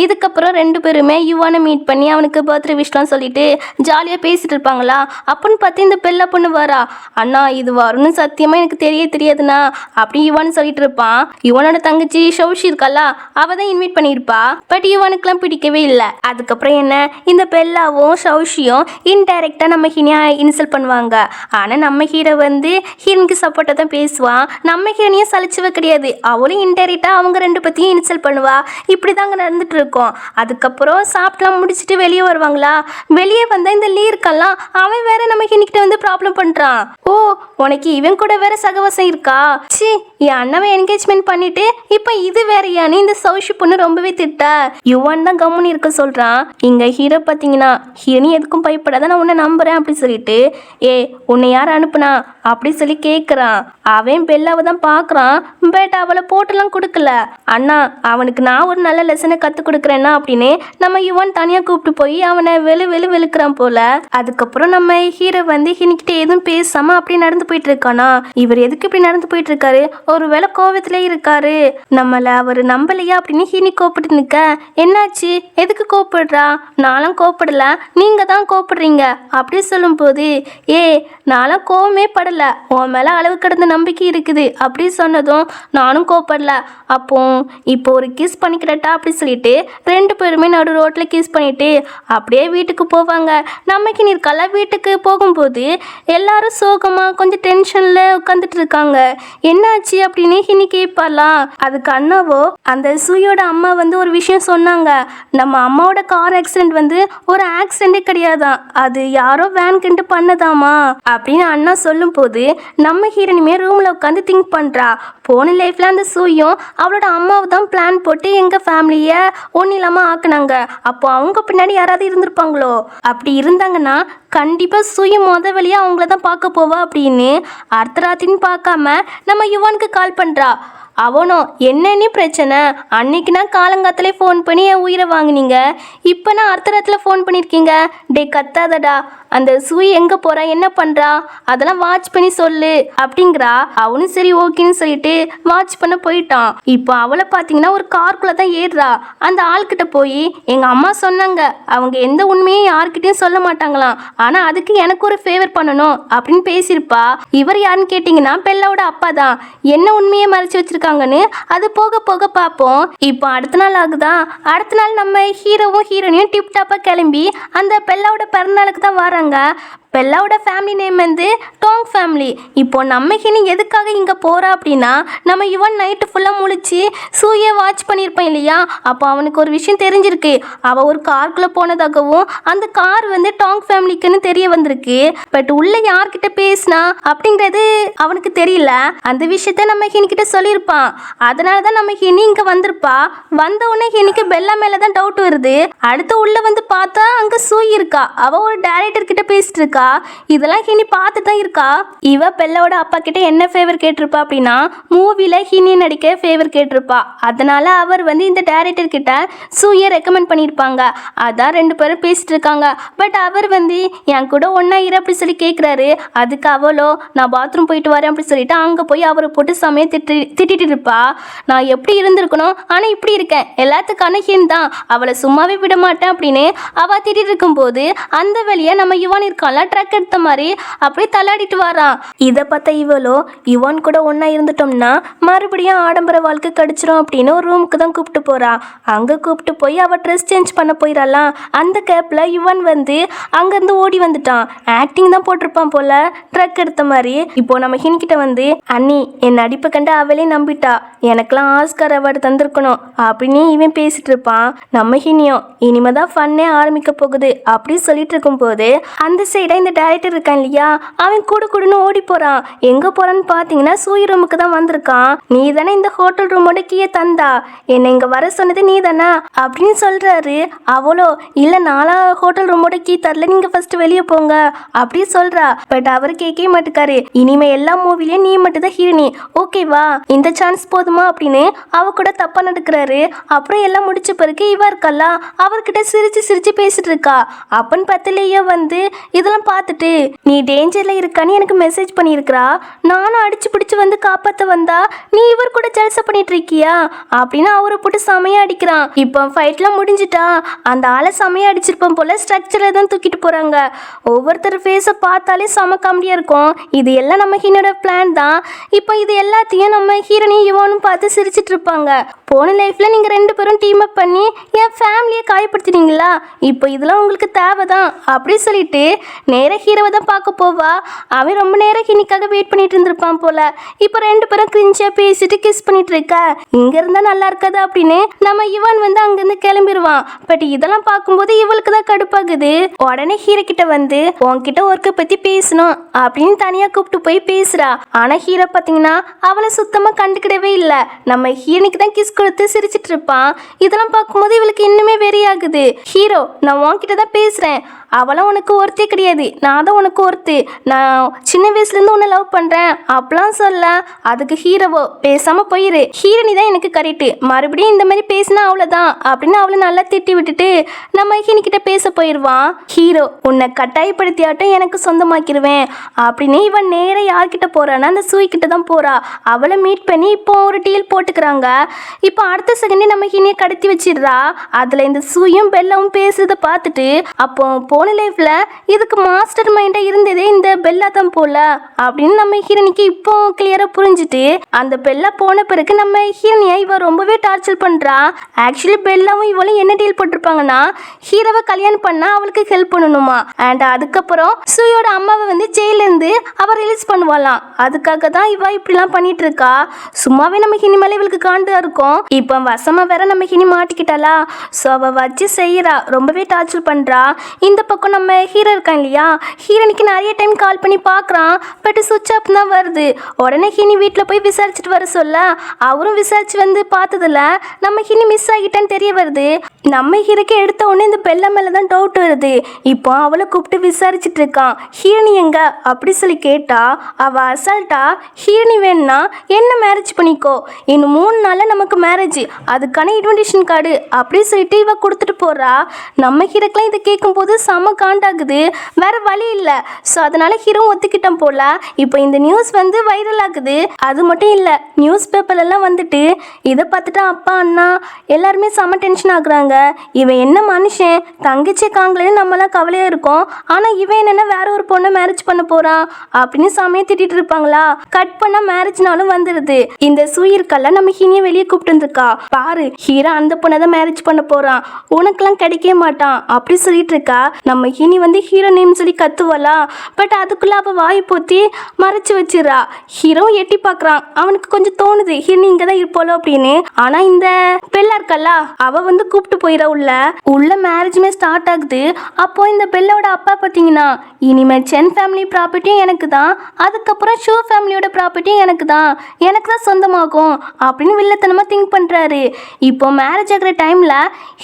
இதுக்கப்புறம் 2 பேருமே யுவானை மீட் பண்ணி அவனுக்கு பர்த்டே விஷலாம் சொல்லிட்டு ஜாலியாக பேசிட்டு இருப்பாங்களா. அப்படின்னு பார்த்து இந்த பெல்ல பொண்ணு வரா. அண்ணா இது வரும்னு சத்தியமாக எனக்கு தெரியாதுண்ணா அப்படி யுவான்னு சொல்லிட்டு இருப்பான். யுவனோட தங்கச்சி ஷௌஷி இருக்கல்ல, அவ தான் இன்வைட் பண்ணியிருப்பா. பட் யுவானுக்குலாம் பிடிக்கவே இல்லை. அதுக்கப்புறம் என்ன, இந்த பெல்லாவும் ஷௌஷியும் இன்டைரக்டாக நம்ம ஹீனியா இன்சல்ட் பண்ணுவாங்க. ஆனால் நம்ம ஹீரோ வந்து ஹீரனுக்கு சப்போர்ட்டாக தான் பேசுவான். நம்ம ஹீரோனையும் சலிச்சுவ கிடையாது, அவளும் இன்டைரக்டாக அவங்க 2 பற்றியும் இன்சல்ட் பண்ணுவா. இப்படி தாங்க நடந்துட்டு இருக்கோம். அதுக்கப்புறம் சாப்பிட்டுலாம் முடிச்சுட்டு வெளியே வருவாங்களா. வெளியே வந்தால் இந்த லீ இருக்கெல்லாம் அவன் வேற நம்ம ஹீனிக்கிட்ட வந்து ப்ராப்ளம் பண்ணுறான். ஓ, உனக்கு இவன் கூட வேற சகவாசம் இருக்கா? சி, என் அண்ணாவை என்கேஜ்மெண்ட் பண்ணிட்டு இப்போ இது வேறையானு இந்த சௌஷி பொண்ணு ரொம்பவே திட்டா. யுவான் தான் கம்முன்னு இருக்க சொல்றான். இங்க ஹீரோ பார்த்தீங்கன்னா ஹீரோனி எதுக்கும் பயப்படாத, நான் உன்னை நம்புறேன் அப்படி சொல்லிட்டு உன்னை யார் அனுப்புனா அப்படி சொல்லி கேட்குறான். அவன் பெல்லாவை தான் பார்க்குறான். பட் அவளை போட்டெல்லாம் கொடுக்கல. அண்ணா அவனுக்கு நான் ஒரு நல்ல லெசனை கற்றுக் கொடுக்குறேன்னா அப்படின்னு நம்ம யுவான் தனியாக கூப்பிட்டு போய் அவனை வெளுக்கிறான் போல. அதுக்கப்புறம் நம்ம ஹீரோ வந்து ஹீனிக்கிட்ட எதுவும் பேசாம அப்படி நடந்து போயிட்டு இருக்கானா. இவர் எதுக்கு இப்படி நடந்து போயிட்டு இருக்காரு? ஒரு வேளை கோவத்திலே இருக்காரு. நம்மள அவர் நம்பலையா அப்படின்னு ஹீனி கோப்பிட்டு நிற்க, என்னாச்சு, எதுக்கு கோப்பிடுறா? நானும் கோப்பிடல, நீங்க தான் கோப்பிடுறீங்க அப்படி சொல்லும் போது நானும் கோவமே படல, உன் மேல அளவு கடந்த நம்பிக்கை இருக்குது அப்படி சொன்னதும் நானும் கோப்படல. அப்போ இப்போ ஒரு கிஸ் பண்ணிக்கிட்டா அப்படி சொல்லிட்டு 2 பேருமே நடு ரோட்ல கிஸ் பண்ணிட்டு அப்படியே வீட்டுக்கு போவாங்க. நமக்கு நீர்க்கல வீட்டுக்கு போகும்போது எல்லாரும் சோகமா கொஞ்சம் டென்ஷன்ல உட்காந்துட்டு இருக்காங்க. என்னாச்சு அப்படின்னு ஹினி கேட்பாலாம். அதுக்கு அண்ணாவோ அந்த சூயோட அம்மா வந்து ஒரு விஷயம் சொன்னாங்க. நம்ம அம்மாவோட கார் ஆக்சிடென்ட் வந்து ஒரு ஆக்சிடென்டே கிடையாதான், அது யாரோ வேன் கிண்டு பண்ணதாமா அப்படின்னு அண்ணா சொல்லும் போது நம்ம ஹீரோனிமே ரூம்ல உட்காந்து திங்க் பண்றா. போன லைஃப்ல அந்த சூயும் அவளோட அம்மாவை தான் பிளான் போட்டு எங்க ஃபேமிலிய ஒன்னும் இல்லாம ஆக்குனாங்க. அப்போ அவங்க பின்னாடி யாராவது இருந்திருப்பாங்களோ? அப்படி இருந்தாங்கன்னா கண்டிப்பா சூய வழியா அவங்கள தான் பார்க்க போவா அப்படின்னு அர்த்தராத்தின்னு பார்க்காம நம்ம யுவானுக்கு கால் பண்றா. அவனும் என்னன்னு பிரச்சனை, அன்னைக்கு நான் காலங்காத்திலே ஃபோன் பண்ணி என் உயிரை வாங்கினீங்க, இப்போ நான் அர்த்தராத்தில் ஃபோன் பண்ணியிருக்கீங்க. டே கத்தாதடா, அந்த சூய் எங்கே போகிறா, என்ன பண்ணுறா, அதெல்லாம் வாட்ச் பண்ணி சொல்லு அப்படிங்கிறா. அவனும் சரி ஓகேன்னு சொல்லிட்டு வாட்ச் பண்ண போயிட்டான். இப்போ அவளை பார்த்தீங்கன்னா ஒரு கார்க்குள்ளே தான் ஏறுறா. அந்த ஆள்கிட்ட போய் எங்கள் அம்மா சொன்னாங்க அவங்க எந்த உண்மையும் யார்கிட்டையும் சொல்ல மாட்டாங்களாம், ஆனால் அதுக்கு எனக்கு ஒரு ஃபேவர் பண்ணணும் அப்படின்னு பேசியிருப்பா. இவர் யாருன்னு கேட்டிங்கன்னா பெல்லாவோட அப்பா தான். என்ன உண்மையை மறைச்சி வச்சிருக்காங்கன்னு அது போக போக பார்ப்போம். இப்போ அடுத்த நாள் ஆகுதா. அடுத்த நாள் நம்ம ஹீரோவும் ஹீரோனியும் டிப்டாப்பாக கிளம்பி அந்த பெல்லாவோட பிறந்தநாளுக்கு தான் வராங்க. பெல்லாவோட ஃபேமிலி நேம் வந்து டாங் ஃபேமிலி. இப்போ நம்ம ஹினி எதுக்காக இங்கே போகிறா அப்படின்னா, நம்ம யுவன் நைட்டு ஃபுல்லாக முழிச்சு சூயை வாட்ச் பண்ணியிருப்பான் இல்லையா. அப்போ அவனுக்கு ஒரு விஷயம் தெரிஞ்சிருக்கு. அவள் ஒரு காருக்குள்ளே போனதாகவும் அந்த கார் வந்து டாங் ஃபேமிலிக்குன்னு தெரிய வந்திருக்கு. பட் உள்ளே யார்கிட்ட பேசினா அப்படிங்கிறது அவனுக்கு தெரியல. அந்த விஷயத்த நம்ம ஹினிக்கிட்ட சொல்லியிருப்பான். அதனால தான் நம்ம ஹினி இங்கே வந்திருப்பா. வந்த உடனே ஹினிக்கு பெல்லா மேலே தான் டவுட் வருது. அடுத்து உள்ளே வந்து பார்த்தா அங்கே சூய் இருக்கா. அவள் ஒரு டைரக்டர் கிட்ட பேசிட்டு இருக்கா. இதெல்லாம் ஹினி பார்த்து தான் இருக்கா. இவ பெல்லாவோட அப்பா கிட்ட என்ன ஃபேவர் கேட்டிருப்பா அப்படின்னா, மூவில ஹினி நடிக்க ஃபேவர் கேட்டிருப்பா. அதனால அவர் வந்து இந்த டைரக்டர் கிட்ட சூயை ரெக்கமெண்ட் பண்ணியிருப்பாங்க. அதான் 2 பேரும் பேசிட்டு இருக்காங்க. பட் அவர் வந்து என் கூட ஒன்னா இரு அப்படி சொல்லி கேட்குறாரு. அதுக்கு அவளோ நான் பாத்ரூம் போயிட்டு வரேன் அப்படி சொல்லிட்டு அங்கே போய் அவரை போட்டு சமயம் திட்டிட்டு இருப்பா. நான் எப்படி இருந்திருக்கணும், ஆனால் இப்படி இருக்கேன், எல்லாத்துக்கான ஹின் தான், அவளை சும்மாவே விட மாட்டேன் அப்படின்னு அவ திட்டிட்டு இருக்கும்போது அந்த வழியா நம்ம யுவான் இருக்கான்ல ட்ரக் எடுத்த மாதிரி அப்படியே தள்ளாடிட்டு வரான். இதை பார்த்த இவளோ யுவான் கூட ஒன்றா இருந்துட்டோம்னா மறுபடியும் ஆடம்பர வாழ்க்கை கடிச்சிரும் அப்படின்னு ஒரு ரூமுக்கு தான் கூப்பிட்டு போறா. அங்கே கூப்பிட்டு போய் அவள் ட்ரெஸ் சேஞ்ச் பண்ண போயிடலாம். அந்த கேப்பில் யுவான் வந்து அங்கேருந்து ஓடி வந்துட்டான். ஆக்டிங் தான் போட்டிருப்பான் போல ட்ரக் எடுத்த மாதிரி. இப்போ நம்ம ஹின்கிட்ட வந்து அண்ணி என் நடிப்பை கண்டு அவளே நம்பிட்டா, எனக்கெல்லாம் ஆஸ்கார் அவார்டு தந்திருக்கணும் அப்படின்னு இவன் பேசிட்டு இருப்பான். நம்ம ஹினியும் இனிமேதான் ஃபன்னே ஆரம்பிக்க போகுது அப்படி சொல்லிட்டு இருக்கும்போது அந்த சைடை கரெக்டாக இந்த டேரக்டர் இருக்கான் இல்லையா, அவன் கூடுன்னு ஓடி போகிறான். எங்கே போகிறான்னு பார்த்தீங்கன்னா சூய் ரூமுக்கு தான் வந்திருக்கான். நீ தானே இந்த ஹோட்டல் ரூமோட கீயை தந்தா, என்னை இங்கே வர சொன்னது நீ தானே அப்படின்னு சொல்கிறாரு. அவளோ இல்லை, நாளா ஹோட்டல் ரூமோட கீ தரல, நீங்கள் ஃபர்ஸ்ட் வெளியே போங்க அப்படி சொல்கிறா. பட் அவர் கேட்கவே மாட்டுக்காரு. இனிமே எல்லா மூவிலையும் நீ மட்டும் தான் ஹீரோனி, ஓகேவா, இந்த சான்ஸ் போதுமா அப்படின்னு அவ கூட தப்பா நடக்கிறாரு. அப்புறம் எல்லாம் முடிச்ச பிறகு இவ இருக்கல்ல, அவர்கிட்ட சிரிச்சு பேசிட்டு இருக்கா. அப்பன்னு பத்திலேயே வந்து இதெல்லாம் பார்த்துட்டு நீ டேஞ்சர்ல இருக்கான்னு எனக்கு மெசேஜ் பண்ணியிருக்கிறா, நானும் அடிச்சு பிடிச்சு வந்து காப்பாற்ற வந்தா நீ இவர் கூட ஜல்சா பண்ணிட்டு இருக்கியா அப்படின்னு அவரை போட்டு செமையா அடிக்கிறான். இப்போ ஃபைட்லாம் முடிஞ்சிட்டா, அந்த ஆளை செமையா அடிச்சிருப்போம் போல ஸ்ட்ரக்சரை தான் தூக்கிட்டு போறாங்க. ஒவ்வொருத்தர் ஃபேஸை பார்த்தாலே செம காமெடியா இருக்கும். இது எல்லாம் நம்ம ஹீரோட பிளான் தான். இப்போ இது எல்லாத்தையும் நம்ம ஹீரோனி இவனும் பார்த்து சிரிச்சிட்டு இருப்பாங்க. போன லைஃப்ல நீங்க 2 பேரும் டீம் அப் பண்ணி என் ஃபேமிலியை காயப்படுத்தினீங்களா, இப்போ இதெல்லாம் உங்களுக்கு தேவைதான் அப்படி சொல்லிட்டு நேராக ஹீரோவை தான் பார்க்க போவா. அவன் ரொம்ப நேரம் ஹீனிக்காக வெயிட் பண்ணிட்டு இருந்திருப்பான் போல. இப்போ 2 பேரும் கிரிஞ்சா பேசிட்டு கிஸ் பண்ணிட்டு இருக்கா. இங்க இருந்தா நல்லா இருக்காது அப்படின்னு நம்ம இவன் வந்து அங்கிருந்து கிளம்பிடுவான். பட் இதெல்லாம் பார்க்கும்போது இவளுக்கு தான் கடுப்பாகுது. உடனே ஹீரோ கிட்ட வந்து உன்கிட்ட ஒர்க்கை பத்தி பேசணும் அப்படின்னு தனியா கூப்பிட்டு போய் பேசுறா. ஆனா ஹீரோ பாத்தீங்கன்னா அவளை சுத்தமா கண்டுக்கிடவே இல்லை. நம்ம ஹீரோனுக்கு தான் கிஸ் கொடுத்து சிரிச்சிட்டு இருப்பான். இதெல்லாம் பார்க்கும்போது இவளுக்கு இன்னுமே வெறியாகுது. ஹீரோ, நான் உன்கிட்ட தான் பேசுறேன், அவளாம் உனக்கு ஒருத்தே கிடையாது, நான் தான் உனக்கு ஒருத்து, நான் சின்ன வயசுலேருந்து உன்னை லவ் பண்ணுறேன் அப்படிலாம் சொல்ல. அதுக்கு ஹீரோவோ பேசாமல் போயிரு, ஹீரோனி தான் எனக்கு கரெக்டு, மறுபடியும் இந்த மாதிரி பேசினா அவ்வளோதான் அப்படின்னு அவளை நல்லா திட்டி விட்டுட்டு நம்ம ஹீனிக்கிட்ட பேச போயிடுவான். ஹீரோ, உன்னை கட்டாயப்படுத்தியாட்டும் எனக்கு சொந்தமாக்கிடுவேன் அப்படின்னு இவன் நேராக யார்கிட்ட போகிறான்னா அந்த சூய்கிட்ட தான் போகிறா. அவளை மீட் பண்ணி இப்போ ஒரு டீல் போட்டுக்கிறாங்க. இப்போ அடுத்த செகண்டே நம்ம ஹீனியை கடத்தி வச்சிடுறா. அதில் இந்த சூயும் பெல்லாவும் பேசுறதை பார்த்துட்டு அப்போ போன லைஃப்ல இதுக்கு மாஸ்டர் மைண்டா இருந்ததே இந்த பெல்லா தான் போல அப்படின்னு நம்ம ஹீரோனிக்கு இப்போ கிளியரா புரிஞ்சுட்டு அந்த பெல்லா போன பிறகு நம்ம ஹீரோனியை இவ ரொம்பவே டார்ச்சர் பண்றா. ஆக்சுவலி பெல்லாவும் இவளும் என்ன டீல் போட்டிருப்பாங்கன்னா, ஹீரோவை கல்யாணம் பண்ணா அவளுக்கு ஹெல்ப் பண்ணணுமா, அண்ட் அதுக்கப்புறம் சூயோட அம்மாவை வந்து ஜெயில இருந்து அவ ரிலீஸ் பண்ணுவாளாம். அதுக்காக தான் இவ இப்படிலாம் பண்ணிட்டு இருக்கா. சும்மாவே நம்ம ஹினி மேலே இவளுக்கு காண்டா இருக்கும். இப்போ வசமா வேற நம்ம ஹினி மாட்டிக்கிட்டாளா. ஸோ அவ வச்சு செய்யறா, ரொம்பவே டார்ச்சர் பண்றா. இந்த பக்கம் நம்ம ஹீரோ இருக்கான் இல்லையா, ஹீரோனுக்கு நிறைய டைம் கால் பண்ணி பார்க்குறான். பட் சுவிட்ச் ஆஃப் தான் வருது. உடனே ஹினி வீட்டில் போய் விசாரிச்சுட்டு வர சொல்ல அவரும் விசாரிச்சு வந்து பார்த்ததில்ல நம்ம ஹினி மிஸ் ஆகிட்டான்னு தெரிய வருது. நம்ம ஹீரோக்கு எடுத்த உடனே இந்த பெல்ல மேலே தான் டவுட் வருது. இப்போ அவளை கூப்பிட்டு விசாரிச்சுட்டு இருக்கான். ஹீரோனி எங்க அப்படி சொல்லி கேட்டா அவ அசால்ட்டா, ஹீரோனி வேணும்னா என்ன மேரேஜ் பண்ணிக்கோ, இன்னும் 3 நாளில் நமக்கு மேரேஜ், அதுக்கான இன்விடேஷன் கார்டு அப்படி சொல்லிட்டு இவ கொடுத்துட்டு போறா. நம்ம ஹீரோக்கெல்லாம் இதை கேட்கும்போது செம காண்டாகுது. வேற வழி இல்லை. ஸோ அதனால ஹீரோ ஒத்துக்கிட்டான் போல. இப்போ இந்த நியூஸ் வந்து வைரல் ஆகுது. அது மட்டும் இல்லை, நியூஸ் பேப்பர்லாம் வந்துட்டு இதை பார்த்துட்டு அப்பா அண்ணா எல்லாருமே செம டென்ஷன் ஆகுறாங்க. இவன் என்ன மனுஷன், தங்கச்சி காங்களேன்னு நம்மளாம் கவலையாக இருக்கோம், ஆனால் இவன் என்னென்னா வேற ஒரு பொண்ணை மேரேஜ் பண்ண போகிறான் அப்படின்னு செமையை திட்டிட்டு இருப்பாங்களா. கட் பண்ண மேரேஜ்னாலும் வந்துடுது. இந்த சூயிருக்கெல்லாம் நம்ம ஹீனியை வெளியே கூப்பிட்டு வந்துருக்கா. பாரு, ஹீரோ அந்த பொண்ணை தான் மேரேஜ் பண்ண போகிறான், உனக்கெல்லாம் கிடைக்கவே மாட்டான் அப்படி சொல்லிட்டு இருக்கா. நம்ம ஹீனி வந்து ஹீரோ நேம் சொல்லி கத்துவலா. பட் அதுக்குள்ள அவ வாய் போத்தி மறைச்சு வச்சிடறா. ஹீரோ எட்டி பார்க்குறான். அவனுக்கு கொஞ்சம் தோணுது ஹீரோனி இங்கே தான் இருப்போல அப்படின்னு. ஆனா இந்த பெல்லா இருக்கல்ல, அவ வந்து கூப்பிட்டு போயிடா உள்ள மேரேஜுமே ஸ்டார்ட் ஆகுது. அப்போ இந்த பெல்லோட அப்பா பார்த்தீங்கன்னா, இனிமேல் சென் ஃபேமிலி ப்ராப்பர்ட்டியும் எனக்கு தான், அதுக்கப்புறம் ஷூ ஃபேமிலியோட ப்ராப்பர்ட்டியும் எனக்கு தான் சொந்தமாகும் அப்படின்னு வில்லத்தனமாக திங்க் பண்ணுறாரு. இப்போ மேரேஜ் ஆகிற டைமில்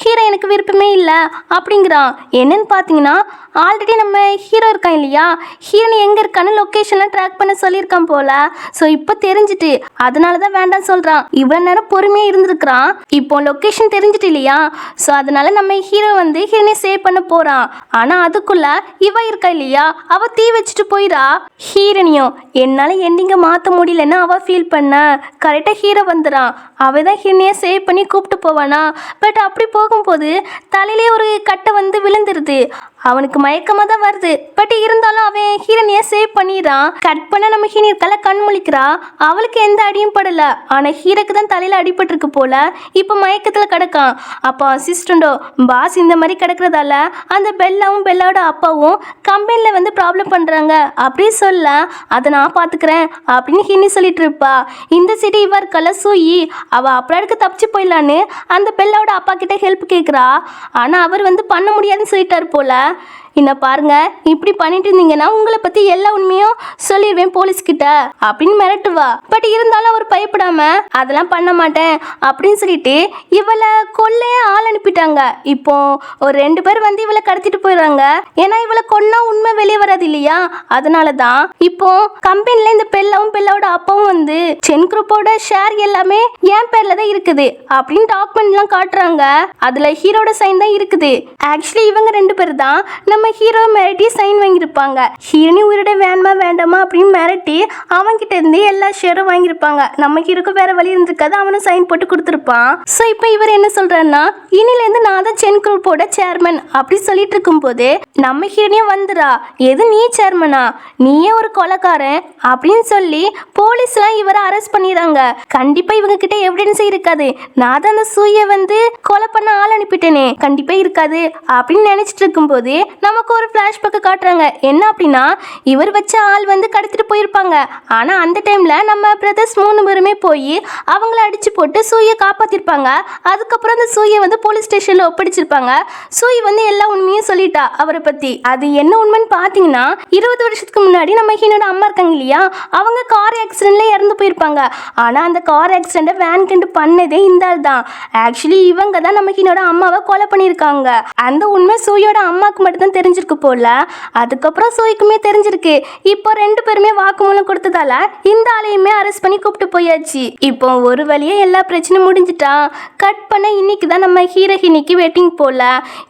ஹீரோ எனக்கு விருப்பமே இல்லை அப்படிங்கிறான். என்னன்னு பார்த்தீங்கன்னா, ஆல்ரெடி நம்ம ஹீரோ இருக்கான் இல்லையா, ஹீரோனி எங்கே இருக்கான்னு லொக்கேஷன்லாம் ட்ராக் பண்ண சொல்லியிருக்கான் போல. ஸோ இப்போ தெரிஞ்சுட்டு அதனால தான் வேண்டாம் சொல்கிறான். இவ்வளோ நேரம் பொறுமையாக இருந்திருக்கிறான். இப்போ லொக்கேஷன் தெரிஞ்சுட்டு இல்லையா, ஸோ அதனால நம்ம ஹீரோ வந்து ஹீரோனை சேவ் பண்ண போகிறான். ஆனால் அதுக்குள்ள இவ இருக்கா இல்லையா, அவள் தீ வச்சுட்டு போயிடா. ஹீரோனியும் என்னால் எண்டிங்கை மாற்ற முடியலன்னு அவள் ஃபீல் பண்ண கரெக்டாக ஹீரோ வந்துடான். அவள் தான் ஹீரோனியை சேவ் பண்ணி கூப்பிட்டு போவானா. பட் அப்படி போகும்போது தலையிலே ஒரு கட்டை வந்து விழுந்துருது. அவனுக்கு மயக்கமாக தான் வருது. பட் இருந்தாலும் அவன் ஹீரோனியை சேவ் பண்ணிடுறான். கட் பண்ண நம்ம ஹீரோக்கால கண் முழிக்கிறா. அவளுக்கு எந்த அடியும் படலை. ஆனால் ஹீரோக்கு தான் தலையில் அடிபட்டிருக்கு போல. இப்போ மயக்கத்தில் கிடக்கான். அப்போ அசிஸ்டண்டோ பாஸ் இந்த மாதிரி கிடக்கிறதால அந்த பெல்லாவும் பெல்லாவோட அப்பாவும் கம்பெனியில் வந்து ப்ராப்ளம் பண்ணுறாங்க அப்படி சொல்ல, அதை நான் பார்த்துக்கிறேன் அப்படின்னு ஹீனி சொல்லிட்டு இருப்பா. இந்த சிட்டி இவ இருக்கல சூயி, அவள் அப்புறம் தப்பிச்சு போயிடலான்னு அந்த பெல்லாவோட அப்பா கிட்ட ஹெல்ப் கேட்குறா. ஆனால் அவர் வந்து பண்ண முடியாதுன்னு சொல்லிட்டார் போல. என்ன பாருங்க, இப்படி பண்ணிட்டு இருந்தீங்கன்னா உங்களை பத்தி எல்லா உண்மையும் சொல்லிடுவேன் போலீஸ்கிட்ட அப்படின்னு மிரட்டுவா. பட் இருந்தாலும் அவர் பயப்படாம அதெல்லாம் பண்ண மாட்டேன் அப்படின்னு சொல்லிட்டு இவளை கொல்லையே ஆள் அனுப்பிட்டாங்க. இப்போ ஒரு 2 பேர் வந்து இவளை கடத்திட்டு போயிடுறாங்க. ஏன்னா இவளை கொன்னா உண்மை வெளியே வராது இல்லையா, அதனாலதான் இப்போ கம்பெனில இந்த பெல்லாவோட அப்பாவும் வந்து சென் குரூப்போட ஷேர் எல்லாமே என் பேர்ல தான் இருக்குது அப்படின்னு டாக்குமெண்ட் எல்லாம் காட்டுறாங்க. அதுல ஹீரோட சைன் தான் இருக்குது. ஆக்சுவலி இவங்க 2 பேர் தான் நம்ம ஹீரோ மிரட்டி சைன் வாங்கியிருப்பாங்க. ஹீரோனி உயிரோட வேணுமா வேண்டாமா அப்படின்னு மிரட்டி அவன்கிட்ட இருந்து எல்லா ஷேரும் வாங்கியிருப்பாங்க. நம்ம ஹீரோக்கு வேற வழி இருந்திருக்காது, அவனும் சைன் போட்டு கொடுத்துருப்பான். ஸோ இப்போ இவர் என்ன சொல்றாருன்னா, இனிலேருந்து நான் தான் சென் குரூப்போட சேர்மன் அப்படி சொல்லிட்டு இருக்கும் போது நம்ம ஹீரோனியும் வந்துடா, எது நீ சேர்மனா, நீயே ஒரு கொலைக்காரன் அப்படின்னு சொல்லி போலீஸ்லாம் இவரை அரெஸ்ட் பண்ணிடுறாங்க. கண்டிப்பா இவங்க கிட்ட எவிடன்ஸ் இருக்காது, நான் தான் அந்த சூயை வந்து கொலை பண்ண ஆள் அனுப்பிட்டேனே, கண்டிப்பா இருக்காது அப்படின்னு நினைச்சிட்டு இருக்கும்போது நமக்கு ஒரு ஃபிளாஷ்பேக் காட்டுறாங்க. என்ன அப்படின்னா, இவர் வச்ச ஆள் வந்து கடத்திட்டு போயிருப்பாங்க. ஆனா அந்த டைம்ல நம்ம பிரதர்ஸ் 3 பேருமே போய் அவங்கள அடிச்சு போட்டு சூயை காப்பாத்திருப்பாங்க. அதுக்கப்புறம் அந்த சூயை வந்து போலீஸ் ஸ்டேஷன்ல ஒப்படைச்சிருப்பாங்க. சூய் வந்து எல்லா உண்மையும் சொல்லிட்டா அவரை பத்தி. அது என்ன உண்மைன்னு பாத்தீங்கன்னா, 20 வருஷத்துக்கு முன்னாடி நம்ம ஹீனோட அம்மா இருக்காங்க இல்லையா, அவங்க கார் ஆக்சிடென்ட்ல இறந்து போயிருப்பாங்க. ஆனா அந்த கார் ஆக்சிடென்ட் வேன் கண்டு பண்ணதே இந்த ஆள் தான். ஆக்சுவலி இவங்க தான் நம்ம ஹீனோட அம்மாவை கொலை பண்ணியிருக்காங்க. அந்த உண்மை சூயோட அம்மாவுக்கு மட்டும் தான் தெரிஞ்சிருக்கு போல. அதுக்கப்புறம் சூய்க்குமே தெரிஞ்சிருக்கு. இப்போ 2 பேருமே வாக்குமூலம் கொடுத்ததால இந்த ஆளையுமே அரெஸ்ட் பண்ணி கூப்பிட்டு போயாச்சு. இப்போ ஒரு வழியா எல்லா பிரச்சனையும் முடிஞ்சிட்டா. கட் பண்ண இன்னைக்கு தான் நம்ம ஹீரோயினிக்கு வெட்டிங் போல.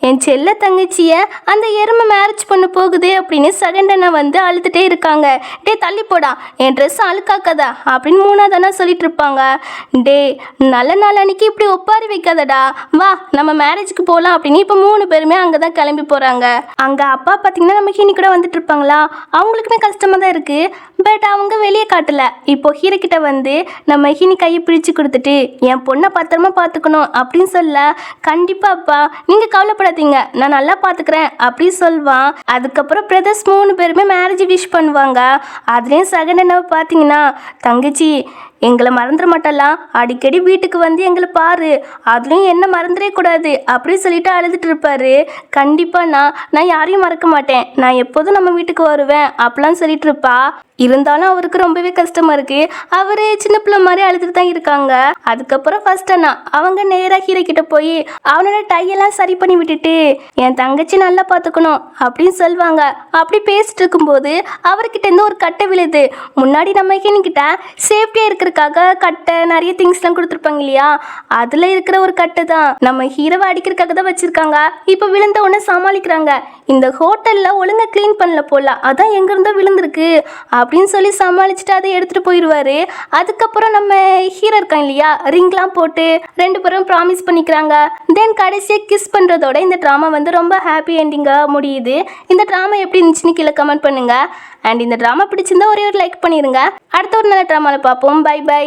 என் செல்ல தங்கச்சிய அந்த எருமை மேரேஜ் பண்ண போகுது அப்படின்னு செகண்ட் அண்ணா வந்து அழுதுட்டே இருக்காங்க. டே தள்ளி போடா, என் ட்ரெஸ் அழுக்காக்காதா அப்படின்னு 3ஆவது அண்ணா சொல்லிட்டு இருப்பாங்க. டே நல்ல நாள் அன்னைக்கு இப்படி ஒப்பாரி வைக்காதடா, வா நம்ம மேரேஜுக்கு போகலாம் அப்படின்னு இப்போ 3 பேருமே அங்கே தான் கிளம்பி போகிறாங்க. அங்கே அப்பா பார்த்தீங்கன்னா நம்ம ஹீனி கூட வந்துட்டு இருப்பாங்களா, அவங்களுக்குமே கஷ்டமாக தான் இருக்குது. பட் அவங்க வெளியே காட்டல. இப்போ ஹீரோ கிட்ட வந்து நம்ம ஹீனி கையை பிடிச்சு கொடுத்துட்டு என் பொண்ணை பத்திரமா பார்த்துக்கணும் அப்படின்னு சொல்ல, கண்டிப்பாக அப்பா நீங்கள் கவலைப்படாதீங்க, நான் நல்லா பார்த்துக்கிறேன் அப்படின்னு சொல்வான். அதுக்கப்புறம் பிரதர்ஸ் 3 பேருமே மேரேஜ் விஷ் பண்ணுவாங்க. அதுலேயும் செகண்ட் என்ன பார்த்தீங்கன்னா, தங்கச்சி எங்களை மறந்துட மாட்டலாம், அடிக்கடி வீட்டுக்கு வந்து எங்களை பாரு, அதுலேயும் என்ன மறந்துடவே கூடாது அப்படின்னு சொல்லிட்டு அழுதுட்டு இருப்பாரு. கண்டிப்பாக நான் யாரையும் மறக்க மாட்டேன், நான் எப்போதும் நம்ம வீட்டுக்கு வருவேன் அப்படிலாம் சொல்லிட்டு இருப்பா. இருந்தாலும் அவருக்கு ரொம்பவே கஷ்டமா இருக்கு. அவரு சின்ன பிள்ளை மாதிரி அழுதுட்டு தான் இருக்காங்க. அதுக்கப்புறம் ஃபர்ஸ்ட் அண்ணா அவங்க நேராக ஹீரோ கிட்ட போய் அவனோட டையெல்லாம் சரி பண்ணி விட்டுட்டு என் தங்கச்சி நல்லா பார்த்துக்கணும் அப்படின்னு சொல்லுவாங்க. அப்படி பேசிட்டு இருக்கும்போது அவர்கிட்ட இருந்து ஒரு கட்டை விழுது. முன்னாடி நம்ம ஹீனிக்கிட்ட சேஃப்டியாக இருக்கிறதுக்காக கட்டை நிறைய திங்ஸ்லாம் கொடுத்துருப்பாங்க இல்லையா, அதில் இருக்கிற ஒரு கட்டை தான் நம்ம ஹீரோவை அடிக்கிறதுக்காக தான் வச்சுருக்காங்க. இப்போ விழுந்த உடனே சமாளிக்கிறாங்க. இந்த ஹோட்டலில் ஒழுங்காக க்ளீன் பண்ணல போல, அதான் எங்கேருந்தோ விழுந்திருக்கு அப்படின்னு சொல்லி சமாளிச்சுட்டு அதை எடுத்துகிட்டு போயிடுவார். அதுக்கப்புறம் நம்ம ஹீரோ இருக்கான் இல்லையா, ரிங்லாம் போட்டு 2 பேரும் ப்ராமிஸ் பண்ணிக்கிறாங்க. தென் கடைசியாக கிஸ் பண்ணுறதோட இந்த ட்ராமா வந்து ரொம்ப ஹாப்பி எண்டிங்காக முடியுது. இந்த ட்ராமா எப்படி இருந்துச்சுன்னு கீழே கமெண்ட் பண்ணுங்கள். அண்ட் இந்த ட்ராமா பிடிச்சிருந்தா ஒரே ஒரு லைக் பண்ணிடுங்க. அடுத்த ஒரு நல்ல ட்ராமாவில் பார்ப்போம். Bye by.